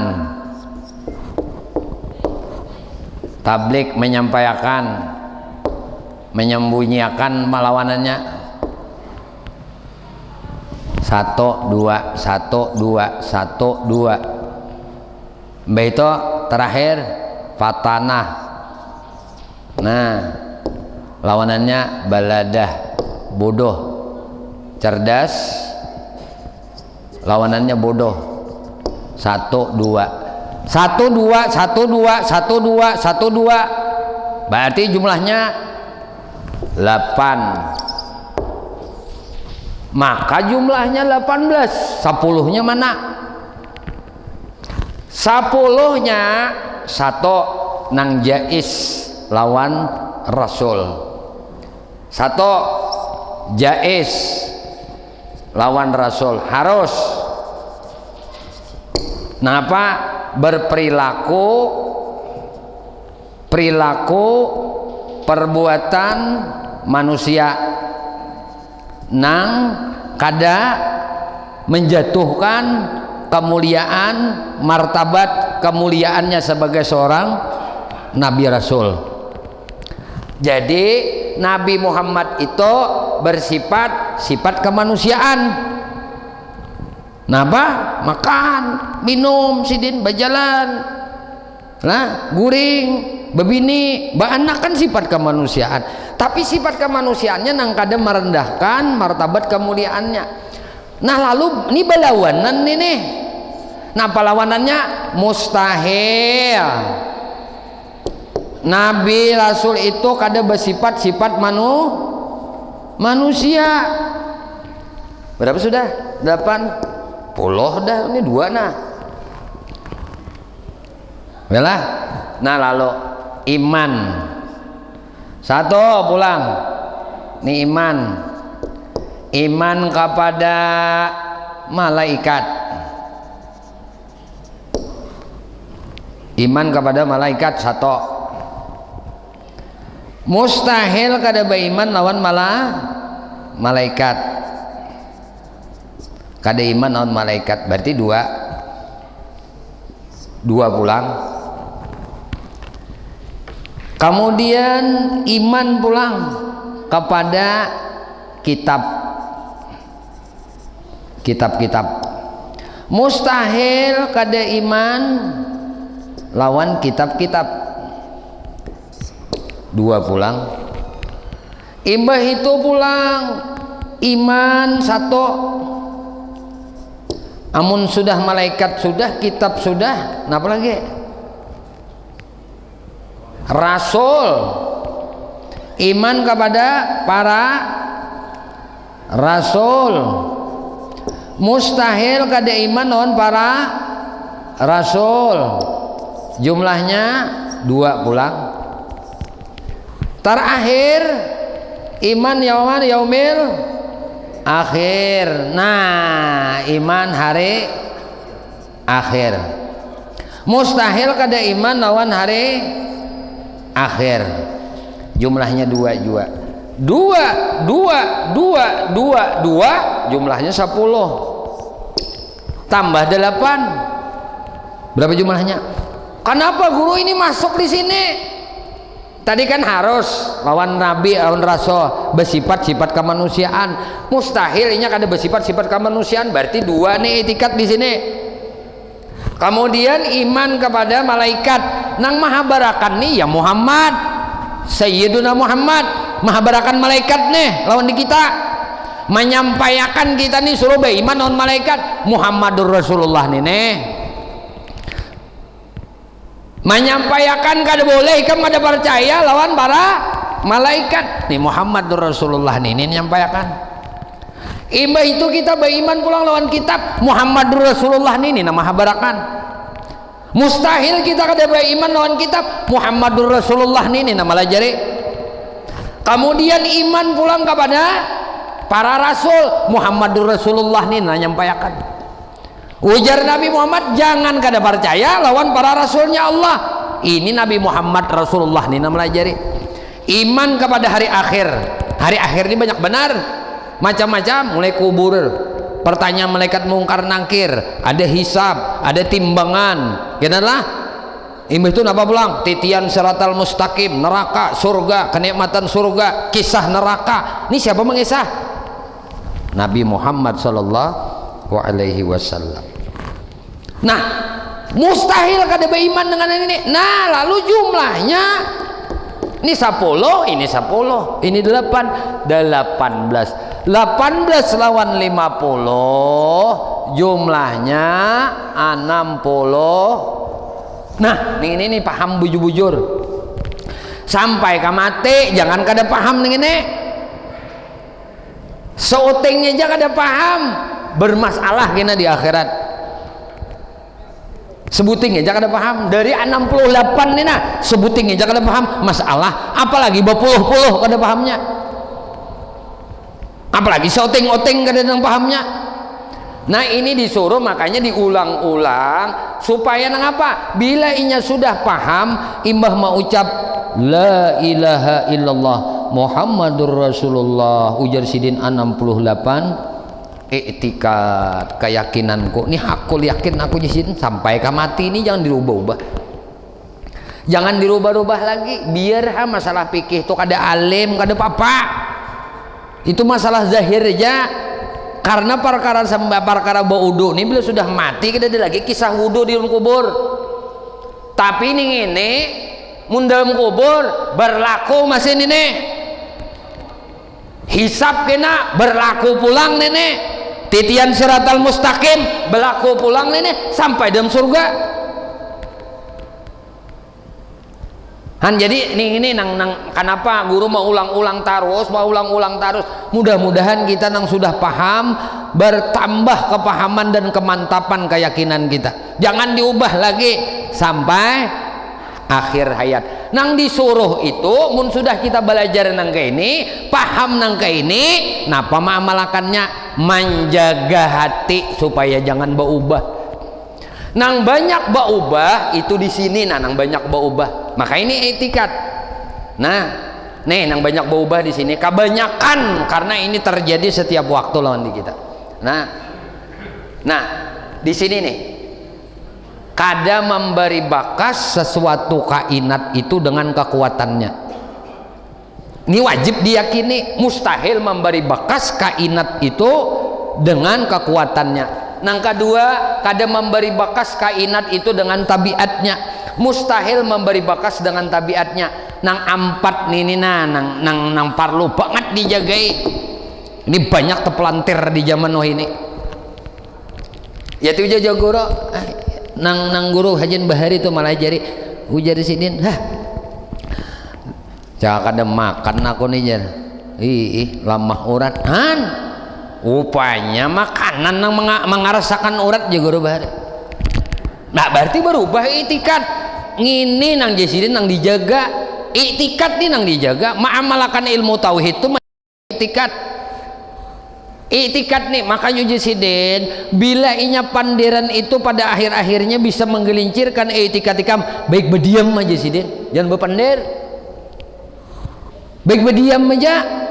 Tablik menyampaikan, menyembunyikan. Lawanannya 1 2 1 2 1 2. Beito terakhir fatanah. Nah, lawanannya baladah, bodoh. Cerdas, lawanannya bodoh. 1 2 1 2 1 2 1 2 1 2. Berarti jumlahnya 8. Maka jumlahnya 18. 10-nya mana? 10-nya 1 nang jais lawan rasul. 1 jais lawan rasul harus. Napa? Berperilaku perbuatan manusia nang kada menjatuhkan kemuliaan martabat kemuliaannya sebagai seorang nabi rasul. Jadi Nabi Muhammad itu bersifat kemanusiaan. Napa? Makan, minum, sidin, berjalan, nah, guring, bebini, baanak kan sifat kemanusiaan. Tapi sifat kemanusiaannya nang kada merendahkan martabat kemuliaannya. Nah, lalu ini balawanan nih. Nah, lawanannya mustahil. Nabi Rasul itu kada bersifat manusia. Berapa sudah? 8 puluh dah, ini 2 nah. Yalah. Nah, lalu iman. 1 pulang. Ini iman. Iman kepada malaikat. Iman kepada malaikat 1. Mustahil kada beriman lawan malaikat. Kada iman lawan malaikat berarti 2 pulang. Kemudian iman pulang kepada kitab-kitab. Mustahil kada iman lawan kitab-kitab. 2 pulang. Imbah itu pulang iman 1. Amun sudah malaikat sudah, kitab sudah, napa lagi? Rasul. Iman kepada para rasul. Mustahil kada iman lawan para rasul. Jumlahnya 2 pulang. Terakhir iman yaumil akhir. Nah, iman hari akhir. Mustahil kada iman lawan hari akhir. Jumlahnya 2 juga. 2 jumlahnya 10. Tambah 8. Berapa jumlahnya? Kenapa guru ini masuk di sini? Tadi kan harus lawan nabi, lawan rasul, bersifat kemanusiaan. Mustahilnya kada bersifat kemanusiaan, berarti 2 nih etikat di sini. Kemudian iman kepada malaikat nang maha barakan nih ya Muhammad, Sayyiduna Muhammad, maha barakan malaikat nih lawan di kita. Menyampaikan kita nih suruh beriman lawan malaikat Muhammadur Rasulullah nih. Menyampaikan kada boleh kamu kada percaya lawan para malaikat nih Muhammadur Rasulullah nih menyampaikan. Imbah itu kita beriman pulang lawan kitab Muhammadur Rasulullah nih nama habarakan. Mustahil kita kada beriman lawan kitab Muhammadur Rasulullah nih nama lajari. Kemudian iman pulang kepada para rasul Muhammadur Rasulullah nih menyampaikan. Ujar Nabi Muhammad jangan kada percaya lawan para rasulnya Allah. Ini Nabi Muhammad Rasulullah nih melajari iman kepada hari akhir. Hari akhir ini banyak benar, macam-macam, mulai kubur, pertanyaan malaikat mungkar nangkir, ada hisab, ada timbangan, kenapa? Imbah itu napa pulang? Titian siratal mustaqim, neraka, surga, kenikmatan surga, kisah neraka. Ini siapa mengisah? Nabi Muhammad sallallahu alaihi wasallam. Nah, mustahil kada beriman dengan ini. Nah, lalu jumlahnya ini 10, ini 10, ini 8, 18 lawan 50 jumlahnya 60. Nah, ini paham bujur-bujur sampai ke mati jangan kada paham nih ini. Seutingnya aja kada paham, bermasalah kena di akhirat. Sebuting aja kada paham dari 68 nih nah, sebuting aja kada paham masalah, apalagi berpuluh-puluh kada pahamnya, apalagi seuting-uting kada nang pahamnya. Nah ini disuruh makanya diulang-ulang supaya nang apa, bila inya sudah paham imbah mau ucap la ilaha illallah Muhammadur Rasulullah ujar sidin 68 i'tikad, keyakinanku ini aku yakin aku nyisin sampai ke mati ini jangan dirubah-ubah, jangan dirubah-ubah lagi. Biar masalah fikih itu kada alim kada apa-apa, itu masalah zahir aja. Karena perkara baudu ini bila sudah mati kada ada lagi kisah wudu di dalam kubur. Tapi ini mun dalam kubur berlaku masih ini hisab kena berlaku pulang nenek, titian siratal mustaqim berlaku pulang nenek sampai dalam surga. Han jadi ini nang kenapa guru mau ulang-ulang terus, mudah-mudahan kita nang sudah paham bertambah kepahaman dan kemantapan keyakinan kita, jangan diubah lagi sampai akhir hayat. Nang disuruh itu mun sudah kita belajar nang ke ini, paham nang ke ini, napa mengamalkannya, menjaga hati supaya jangan berubah. Nang banyak berubah itu di sini, nah nang banyak berubah, maka ini etikat. Nah nih nang banyak berubah di sini kebanyakan karena ini terjadi setiap waktu lawan di kita. Nah di sini nih kada memberi bakas sesuatu kainat itu dengan kekuatannya. Ini wajib diyakini, mustahil memberi bakas kainat itu dengan kekuatannya. Nang kedua, kada memberi bakas kainat itu dengan tabiatnya, mustahil memberi bakas dengan tabiatnya. Nang empat ini nang parlu banget dijagai. Ini banyak terpelantir di zaman ini. Ya tu jago guru. Nang guru Hajan Bahari itu malah jari ujar di sini, jangan kada makan aku nih jar, lamah urat, upanya makanan nang mengarasakan urat ya guru Bahari. Nah berarti berubah itikat, ngini nang jasidin nang dijaga, itikat nih nang dijaga, ma'amalakan ilmu tauhid itu itikat nih. Makanya jasidin bila inya pandiran itu pada akhir-akhirnya bisa menggelincirkan itikat ikam, baik berdiam aja jasidin, jangan berpandir, baik berdiam aja.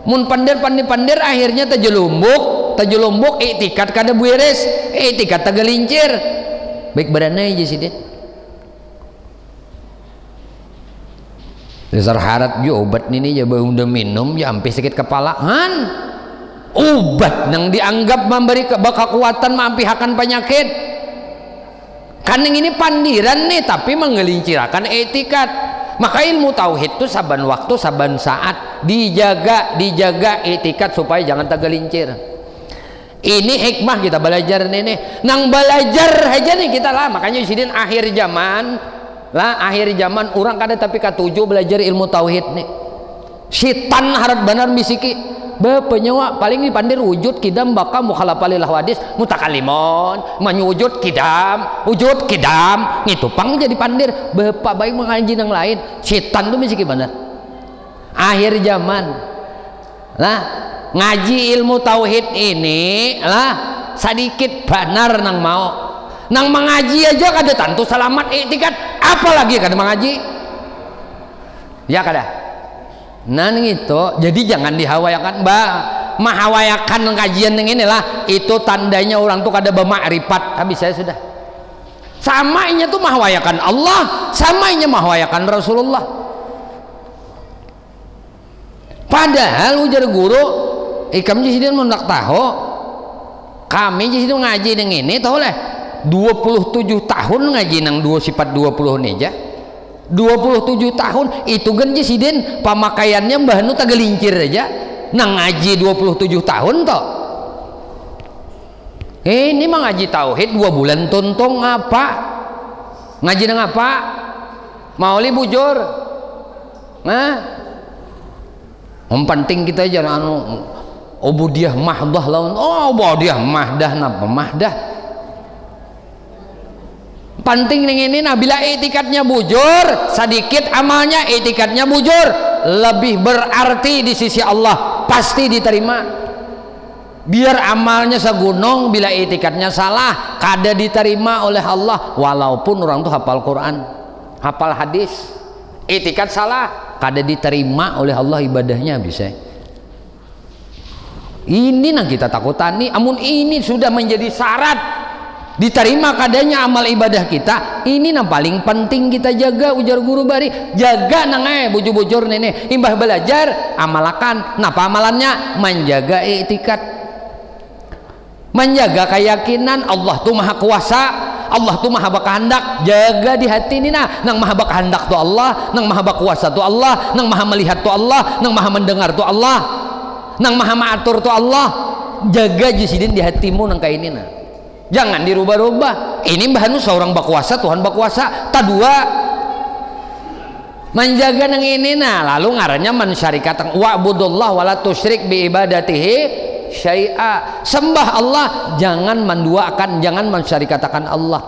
Mun pandir akhirnya tajelumbuk itikat kada beres, itikat tagalincir, baik badannya aja jasidin. Dasar harat jo obat ini ya udah minum ya sampai sakit kepalahan. Obat nang dianggap memberi kekuatan mampihakan penyakit kan ini pandiran nih tapi menggelincirkan etikat. Maka ilmu tauhid itu saban waktu saban saat dijaga etikat supaya jangan tergelincir. Ini hikmah kita belajar nih nang belajar aja nih kita lah. Makanya sidin akhir zaman orang kada tapi katujuh belajar ilmu tauhid nih. Syaitan harap benar misiki penyewa paling dipandir wujud kidam baka mukhalafalil hadis mutakalimon menyujud kidam wujud kidam ngitupang jadi pandir bapak baik mengaji yang lain. Setan tuh mesti gimana akhir zaman lah ngaji ilmu tauhid ini lah sedikit benar nang mau Nang mengaji aja kada tentu selamat iktikat, apalagi kada mengaji. Ya kada. Nah itu, jadi jangan dihawayakan, Mbak. Mahawayakan kajian yang inilah itu tandanya orang tuh kada bermakrifat. Habis saya sudah. Samanya tuh mahawayakan Allah, samanya mahawayakan Rasulullah. Padahal ujar guru, ikam di sini mau nak tahu, kami di sini ngaji dengan ini tahu lah. 27 tahun ngaji nang 2 sifat 20 nih aja. 27 tahun itu kan jesiden pamakaiannya mbah nu tagalincir aja nang ngaji 27 tahun toh. Ini mah ngaji tauhid 2 bulan tontong apa? Ngaji nang apa? Mauli bujur. Nah, penting kita aja anu ubudiyah mahdah lawan. Oh, ubudiyah mahdah napa mahdah? Penting ini nah bila etikatnya bujur sedikit amalnya etikatnya bujur lebih berarti di sisi Allah pasti diterima. Biar amalnya segunung bila etikatnya salah kada diterima oleh Allah walaupun orang tuh hafal Quran hafal hadis etikat salah kada diterima oleh Allah ibadahnya bisa. Ini yang kita takutani amun ini sudah menjadi syarat diterima kadanya amal ibadah kita, ini yang paling penting kita jaga. Ujar guru bari jaga nangai bujur-bujur nenek imbah belajar amalakan. Napa amalannya? Menjaga etikat, menjaga keyakinan Allah tuh maha kuasa, Allah tuh maha berkehendak. Jaga di hati ini nah nang maha berkehendak tuh Allah, nang maha berkuasa tuh Allah, nang maha melihat tuh Allah, nang maha mendengar tuh Allah, nang maha mengatur tuh Allah. Jaga jisidin di hatimu nang kayak ini nah, jangan dirubah-rubah. Ini bahanu seorang berkuasa, Tuhan berkuasa. Tadua menjaga nang ini nah lalu ngarannya mensyarikatan wa'budullah wala tusyrik bi ibadatihi syai'a. Sembah Allah, jangan menduakan, jangan mensyarikatakan Allah.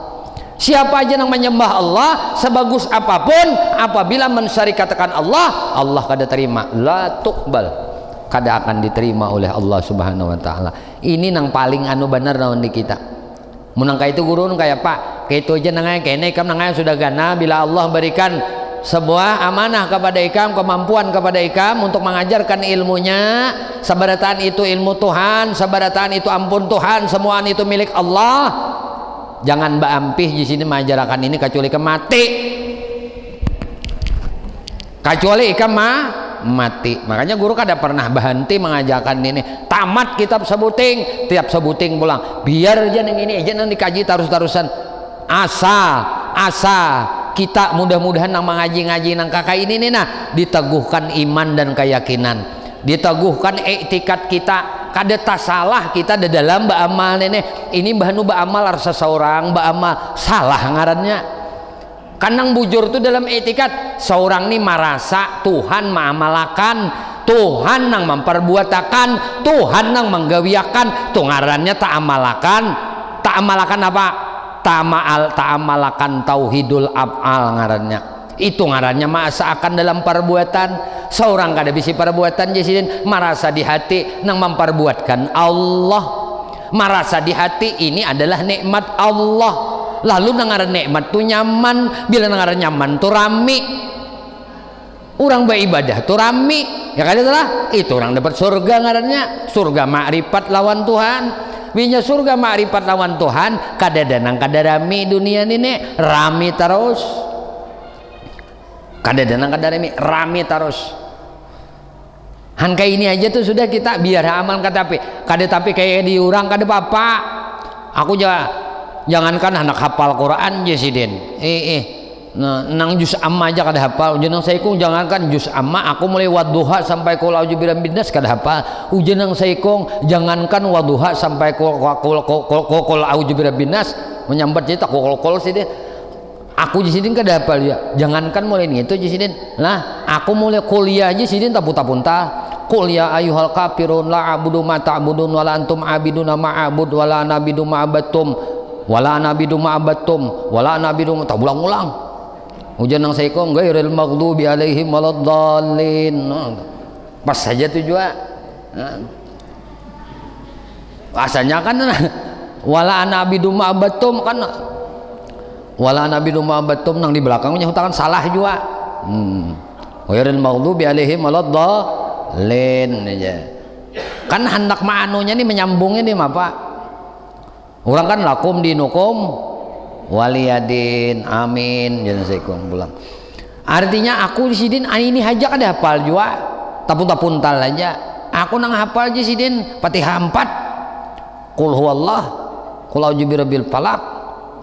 Siapa aja yang menyembah Allah sebagus apapun apabila mensyarikatakan Allah, Allah kada terima, la tuqbal, kada akan diterima oleh Allah Subhanahu wa taala. Ini nang paling anu benar naon di kita. Munang kaya itu guru kayak Pak kayak itu aja nangai kene ikam nangai sudah gana bila Allah berikan sebuah amanah kepada ikam, kemampuan kepada ikam untuk mengajarkan ilmunya, sabaratan itu ilmu Tuhan, sabaratan itu ampun Tuhan, semua itu milik Allah. Jangan baampih di sini mengajarkan ini kecuali mati, kecuali ikam mati. Makanya guru kada pernah berhenti mengajarkan ini. Tamat kitab sebuting, tiap sebuting pulang biar aja yang ini aja yang dikaji terus-terusan. Asa kita mudah-mudahan nang mengaji-ngaji nang kakak ini nih nah diteguhkan iman dan keyakinan, diteguhkan etikat kita. Kada tak salah kita di dalam beramal ini bahanu beramal seseorang beramal salah ngarannya. Kanang bujur itu dalam etikat seorang ini merasa Tuhan mengamalakan, Tuhan nang memperbuatakan, Tuhan nang menggawiakan, tuh ngarannya tak amalakan apa? Tak amalakan tauhidul af'al ngarannya. Itu ngarannya masakan dalam perbuatan. Seorang kada bisa perbuatan jadi merasa di hati nang memperbuatkan Allah, merasa di hati ini adalah nikmat Allah. Lalu dengar nikmat tuh nyaman, bila dengar nyaman tuh rami, orang beribadah tuh rami, ya kan itulah itu orang dapat surga ngarannya, surga makrifat lawan Tuhan. Binya surga makrifat lawan Tuhan kada danang kada rami dunia ini rami terus, kada danang kada rami terus. Han kayak ini aja tuh sudah kita biar amal kada tapi kayak diurang kada apa-apa. Aku jangankan anak hafal Quran jesiden nang juz amma aja kada hafal. Ujian nang saikung jangankan juz amma aku mulai wadduha sampai qul a'udzu birabbil nas kada hafal. Ujian nang saikung jangankan wadduha sampai qul a'udzu birabbin nas menyambat cerita qul sidin aku jisidin kada hafal ya. Jangankan mulai itu jisidin lah aku mulai kuliah aja sidin tapunta qul ya ayyuhal kafirun la a'budu ma ta'budun wala antum a'biduna ma'abud wala nabidu ma'abattum wala nabidu ma'abattum wala nabidu tak ulang-ulang. Ujian nang saikong ghairil maghdubi alaihim waladdallin. Pas saja tujuan. Asalnya kan wala nabidu ma'abattum kan wala nabi lumma batum nang di belakangnya hutakan salah juga. Ghairil maghdubi alaihim waladdallin aja. Kan hendak maanunya nih menyambungnya nih apa? Orang kan lakum dinukum waliyadin, amin jangan saya pulang. Artinya aku di sini ini aja kada hafal juga, tapun-tapuntal aja. Aku nang hafal di sini Fatihah 4, Qul huwallah, Qul a'udzu birabbil falaq,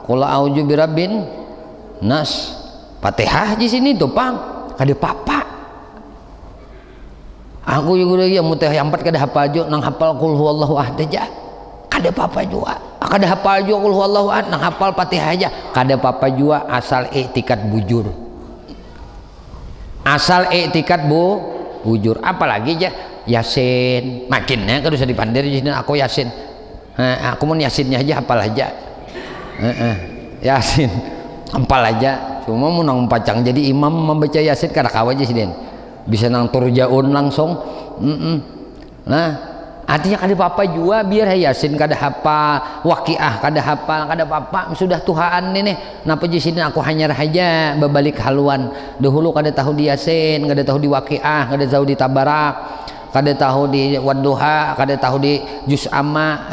Qul a'udzu birabbin nas. Fatihah di sini tuh pang kada papa. Aku juga ya Fatihah 4 kada hafal juga, nang hafal Qul huwallahu ahad aja. Kada papa juga. Kada hafal juga Qul huwallahu ahad, nang hafal Fatihah aja. Kada papa juga asal i'tikad bujur. Asal i'tikad bujur. Apalagi aja Yasin. Makinnya kalau bisa dipandir di sini aku Yasin. Aku mau Yasinnya aja hafal aja. Yasin hafal aja. Cuma mau nang pacang jadi imam membaca Yasin kada kawa aja sini. Bisa nang turjaun langsung. Nah, artinya kada apa-apa juga biar Yasin kada hafal, Waqiah kada hafal, kada apa-apa sudah Tuhan ini. Napa di sini aku hanyar aja berbalik haluan. Dahulu kada tahu di Yasin, kada tahu di Waqiah, kada tahu di Tabarak, kada tahu di Wadduha, kada tahu di Juz Amma.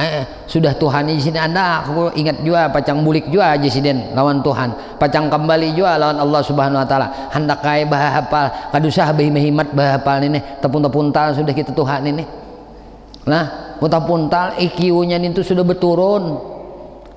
Sudah Tuhan di sini Anda. Aku ingat juga pacang bulik juga di sini lawan Tuhan. Pacang kembali juga lawan Allah Subhanahu wa taala. Hendak kai bah hafal, kada usah behimat bah hafal ini. Tepun-tepuntal sudah kita Tuhan ini. Nah, puntal IQ-nya itu sudah berturun.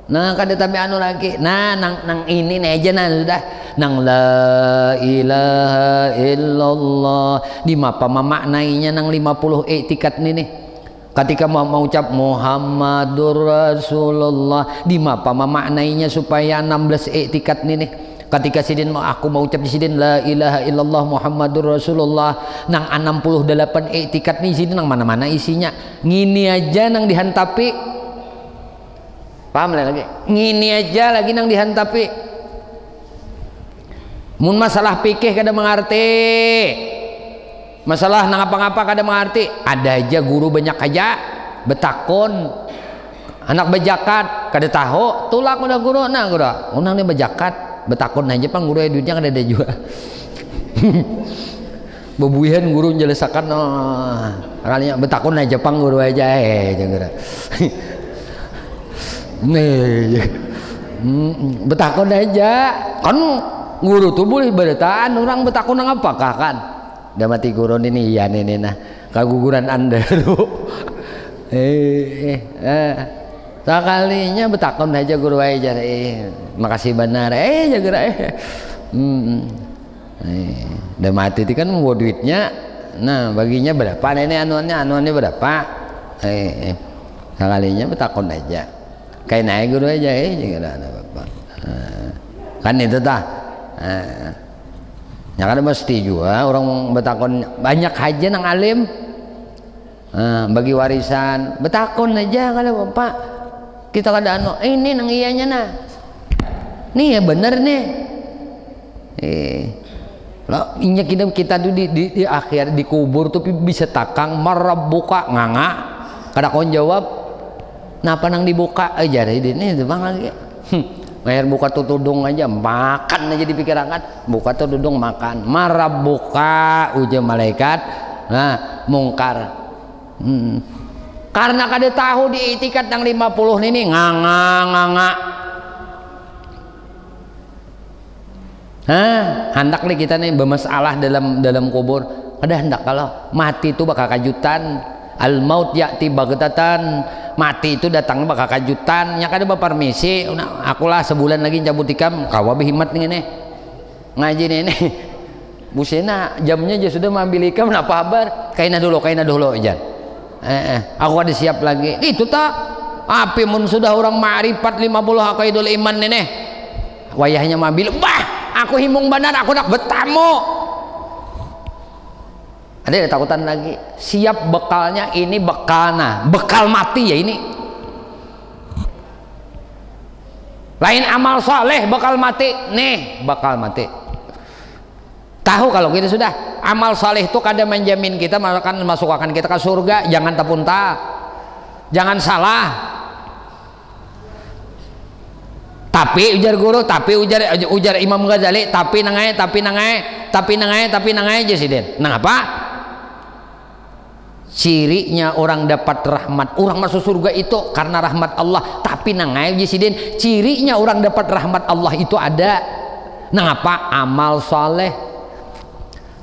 Nah, kada tapi anu lagi. Nah, nang ini aja nah sudah. Nang la ilaha illallah. Di mapa maknainya nang 50 i'tikad nih. Ketika mau ucap Muhammadur Rasulullah, di mapa maknainya supaya 16 i'tikad nih. Ketika sidin aku mau ucap di sidin la ilaha illallah Muhammadur Rasulullah nang 68 i'tikad nih sidin nang mana-mana isinya ngini aja nang dihantapi, paham lagi ngini aja lagi nang dihantapi. Mun masalah fikih kada mengerti, masalah nang apa-apa kada mengerti, ada aja guru banyak aja betakon anak bejakat kada tahu tulak udah guru nah guru unang nih bejakat betakon aja pang guru duitnya kan ada juga. Bebuihan guru menjelasakan kalinya betakon aja pang guru aja jangan. Nih betakon aja kan guru tuh boleh berataan orang betakon nang apakah kan udah mati guru ini ya nih nah kaguguran Anda tuh. Sekalinya betakon aja guru aja makasih benar jaga udah mati itu kan mau duitnya. Nah baginya berapa ini anuannya berapa sekalinya betakon aja kayak naik guru aja jangan ada apa kan itu tah ya kan mesti juga orang betakon banyak aja nang alim bagi warisan betakon aja kalau bapak kita kada anu ini nang iyanya nah nih ya bener nih lah inya kita tuh di akhir di kubur tuh bisa takang marabbuka nganga kada kon jawab napa nang dibuka aja ini itu bang lagi bayar buka tuh tudung aja makan aja dipikirakan buka tuh tudung makan marabbuka uja malaikat nah mungkar karena kada tahu di i'tikad yang 50 ini nganga hendak nih kita nih bermasalah dalam kubur kada hendak kalau mati itu bakal kajutan al maut ya'ti baghtatan mati itu datang bakal kajutan nya kada permisi akulah sebulan lagi cabut tikam kawa behimat nih ngaji nih busena jamnya aja sudah mengambil ikam apa kabar kaina dulu aja. Aku ada siap lagi itu tak api mun sudah orang ma'rifat 50 aqaidul iman nih wayahnya mengambil bah aku himung benar aku nak bertamu ada ketakutan lagi siap bekalnya ini bekal mati ya ini lain amal soleh bekal mati nih bakal mati tahu kalau kita sudah amal saleh itu kada menjamin kita akan masukkan kita ke surga jangan tapunta jangan salah Tapi ujar guru, tapi ujar Imam Ghazali, tapi nangai aja sih Den. Nah apa? Cirinya orang dapat rahmat, orang masuk surga itu karena rahmat Allah. Tapi nangai aja sih Den. Cirinya orang dapat rahmat Allah itu ada. Nah apa? Amal saleh.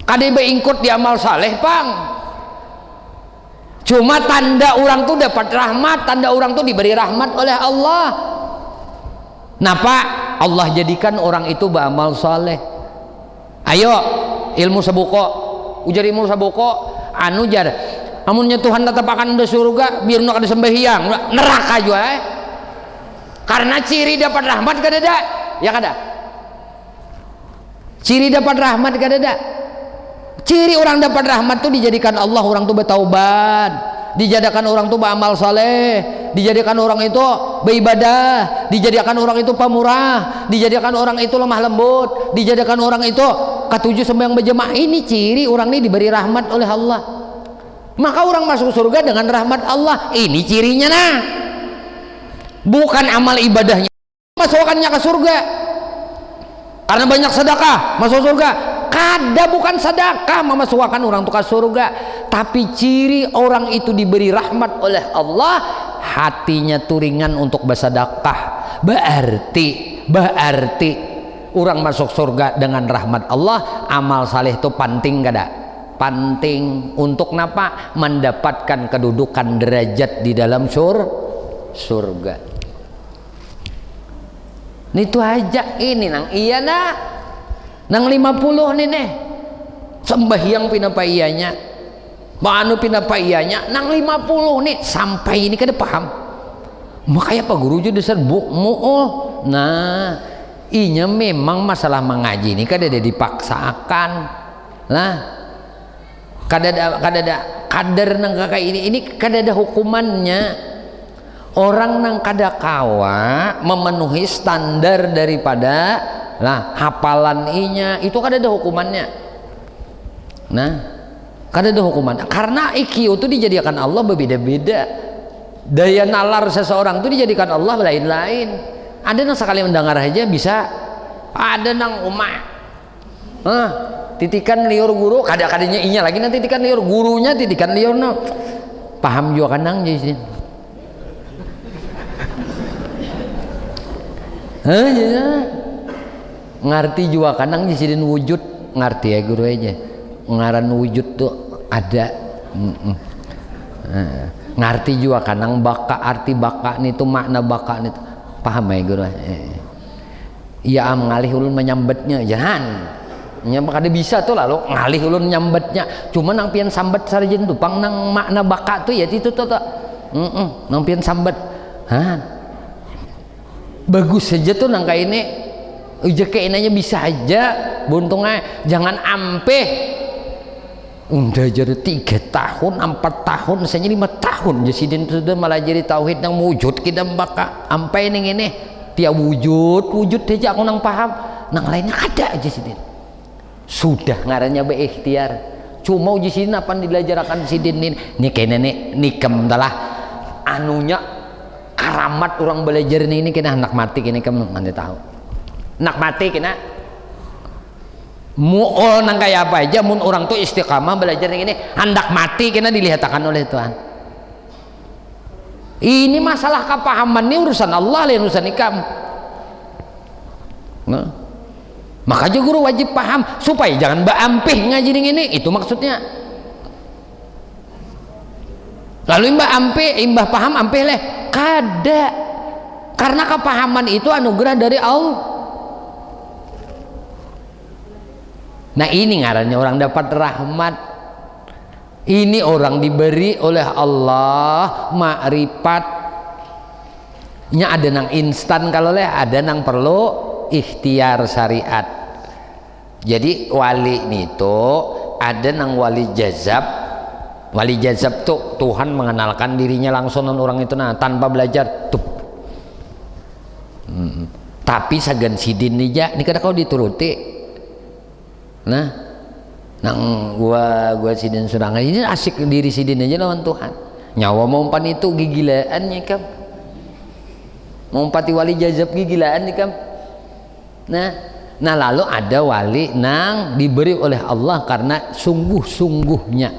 Kade beingkut di amal saleh, Pang. Cuma tanda orang tuh dapat rahmat, tanda orang tuh diberi rahmat oleh Allah. Napa Allah jadikan orang itu beramal saleh. Ayo ilmu sabuko, ujar ilmu sabuko, anu jar, amunnya Tuhan tetap akan ada surga, biar nak ada sembahyang, neraka juga. Karena ciri dapat rahmat kadada, ya kada? Ciri dapat rahmat kadada. Ciri orang dapat rahmat tuh dijadikan Allah orang tuh bertaubat, dijadikan orang tuh beramal saleh, dijadikan orang itu beribadah, dijadikan orang itu pemurah, dijadikan orang itu lemah lembut, dijadikan orang itu ketujuh sembahyang berjamaah. Ini ciri orang ini diberi rahmat oleh Allah. Maka orang masuk surga dengan rahmat Allah. Ini cirinya nah. Bukan amal ibadahnya masukkannya ke surga. Karena banyak sedekah masuk surga. Kada bukan sedekah memasukkan orang ke surga, tapi ciri orang itu diberi rahmat oleh Allah, hatinya turingan untuk bersedekah. Berarti orang masuk surga dengan rahmat Allah. Amal saleh itu penting kada? Penting untuk napa? Mendapatkan kedudukan derajat di dalam surga. Itu aja ini nang iya nah. Nang 50 nih nih sembahyang pinapa iyanya, manu pinapa iyanya, nang 50 nih sampai ini kada paham. Makanya Pak Guru jadi dasar mu'ul. Nah, inya memang masalah mengaji ini kada ada dipaksakan. Nah, kada ada kadar nang kakak ini kada ada hukumannya. Orang nang kada kawa memenuhi standar daripada hafalan inya itu kada ada hukumannya. Nah, kada ada hukuman karena IQ itu dijadikan Allah berbeda-beda. Daya nalar seseorang itu dijadikan Allah lain-lain. Ada yang sekali mendengar aja bisa, ada nang umah titikan liur guru, kadang-kadangnya inya lagi nanti titikan liur gurunya, titikan liur no. Paham juga kanang jadi ngerti juga kanang jisidin wujud, ngerti ya guru aja ngaran wujud tuh ada. Ngerti juga kanang baka, arti baka nih tuh makna baka nih tuh. Paham ya guru? Iya ngalih ulun menyambetnya jangan nyampe kada bisa tuh lalu ngalih ulun nyambetnya, cuma nang pian sambat sarjen tuh pang nang makna baka tuh ya itu tuh nang pian sambat bagus saja tuh nang kayak ini uja keinanya bisa aja buntungnya jangan ampe udah jadi 3 tahun 4 tahun misalnya 5 tahun jasidin sudah malah jadi tauhid nang wujud kita baka ampe ini dia wujud aja aku nang paham nang lainnya ada aja sidin sudah ngarannya berikhtiar cuma uji sidin apa dilajarakan sidin ini kayaknya nikem adalah anunya karamat orang belajar ini kena anak mati kini kamu nanti tahu anak mati kena mu'ol nang kayak apa aja mun orang tuh istiqamah belajar ini hendak mati kena dilihatkan oleh Tuhan. Ini masalah kepahaman ini urusan Allah lain urusan ikam. Nah, makanya guru wajib paham supaya jangan baampih ngaji ini itu maksudnya. Lalu imbah ampih imbah paham ampih leh kada karena kepahaman itu anugerah dari Allah. Nah ini ngarannya orang dapat rahmat. Ini orang diberi oleh Allah ma'rifatnya ada nang instan kalau leh ada nang perlu ikhtiar syariat. Jadi wali itu ada nang wali jazab. Wali jazab tuh Tuhan mengenalkan dirinya langsung orang itu tanpa belajar tuh. Tapi sagan sidin aja ini kada kau dituruti. Nah, nang gua sidin surangan ini asik diri sidin aja lawan Tuhan. Nyawa mau umpan itu gigilaannya kam. mau pati wali jazab gilaan nih kam. Nah lalu ada wali nang diberi oleh Allah karena sungguh-sungguhnya,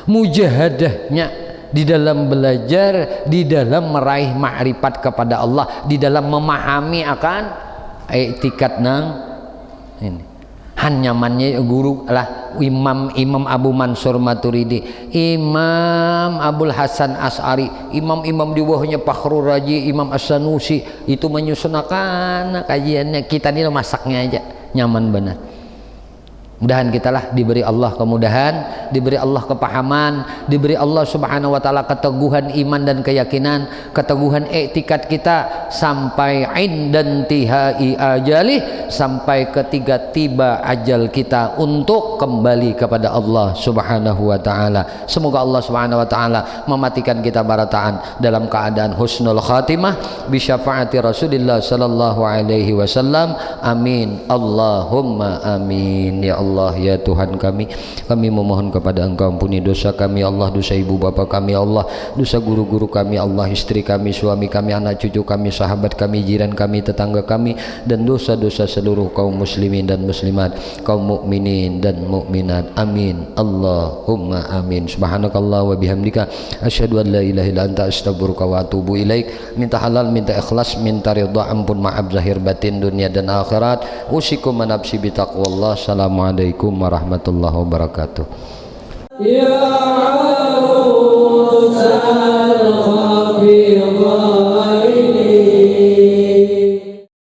mujahadahnya di dalam belajar, di dalam meraih ma'rifat kepada Allah, di dalam memahami akan i'tikad nang ini. Han nyamannya guru lah Imam Abu Mansur Maturidi, Imam Abdul Hasan As'ari, imam-imam di bawahnya Fakhrul Razi, Imam As-Sanusi, itu menyusunakan kajiannya. Kita ini masaknya aja nyaman benar. Mudahan kita lah diberi Allah kemudahan, diberi Allah kepahaman, diberi Allah subhanahu wa ta'ala keteguhan iman dan keyakinan, keteguhan i'tikad kita sampai indan tihai ajalih, sampai ketika tiba ajal kita untuk kembali kepada Allah subhanahu wa ta'ala. Semoga Allah subhanahu wa ta'ala mematikan kita barataan dalam keadaan husnul khatimah bi syafaati Rasulillah sallallahu alaihi wasallam. Amin Allahumma amin. Ya Allah, ya Tuhan kami memohon kepada Engkau ampuni dosa kami ya Allah, dosa ibu bapa kami ya Allah, dosa guru-guru kami ya Allah, istri kami, suami kami, anak cucu kami, sahabat kami, jiran kami, tetangga kami, dan dosa-dosa seluruh kaum muslimin dan muslimat, kaum mukminin dan mukminat. Amin Allahumma amin. Subhanakallah wa bihamdika asyhadu an la ilaha illa anta astaghfiruka wa atubu ilaik. Minta halal, minta ikhlas, minta ridha, ampun, maaf zahir batin dunia dan akhirat. Usikum nafsi bi taqwallah. Assalamualaikum warahmatullahi wabarakatuh. Ya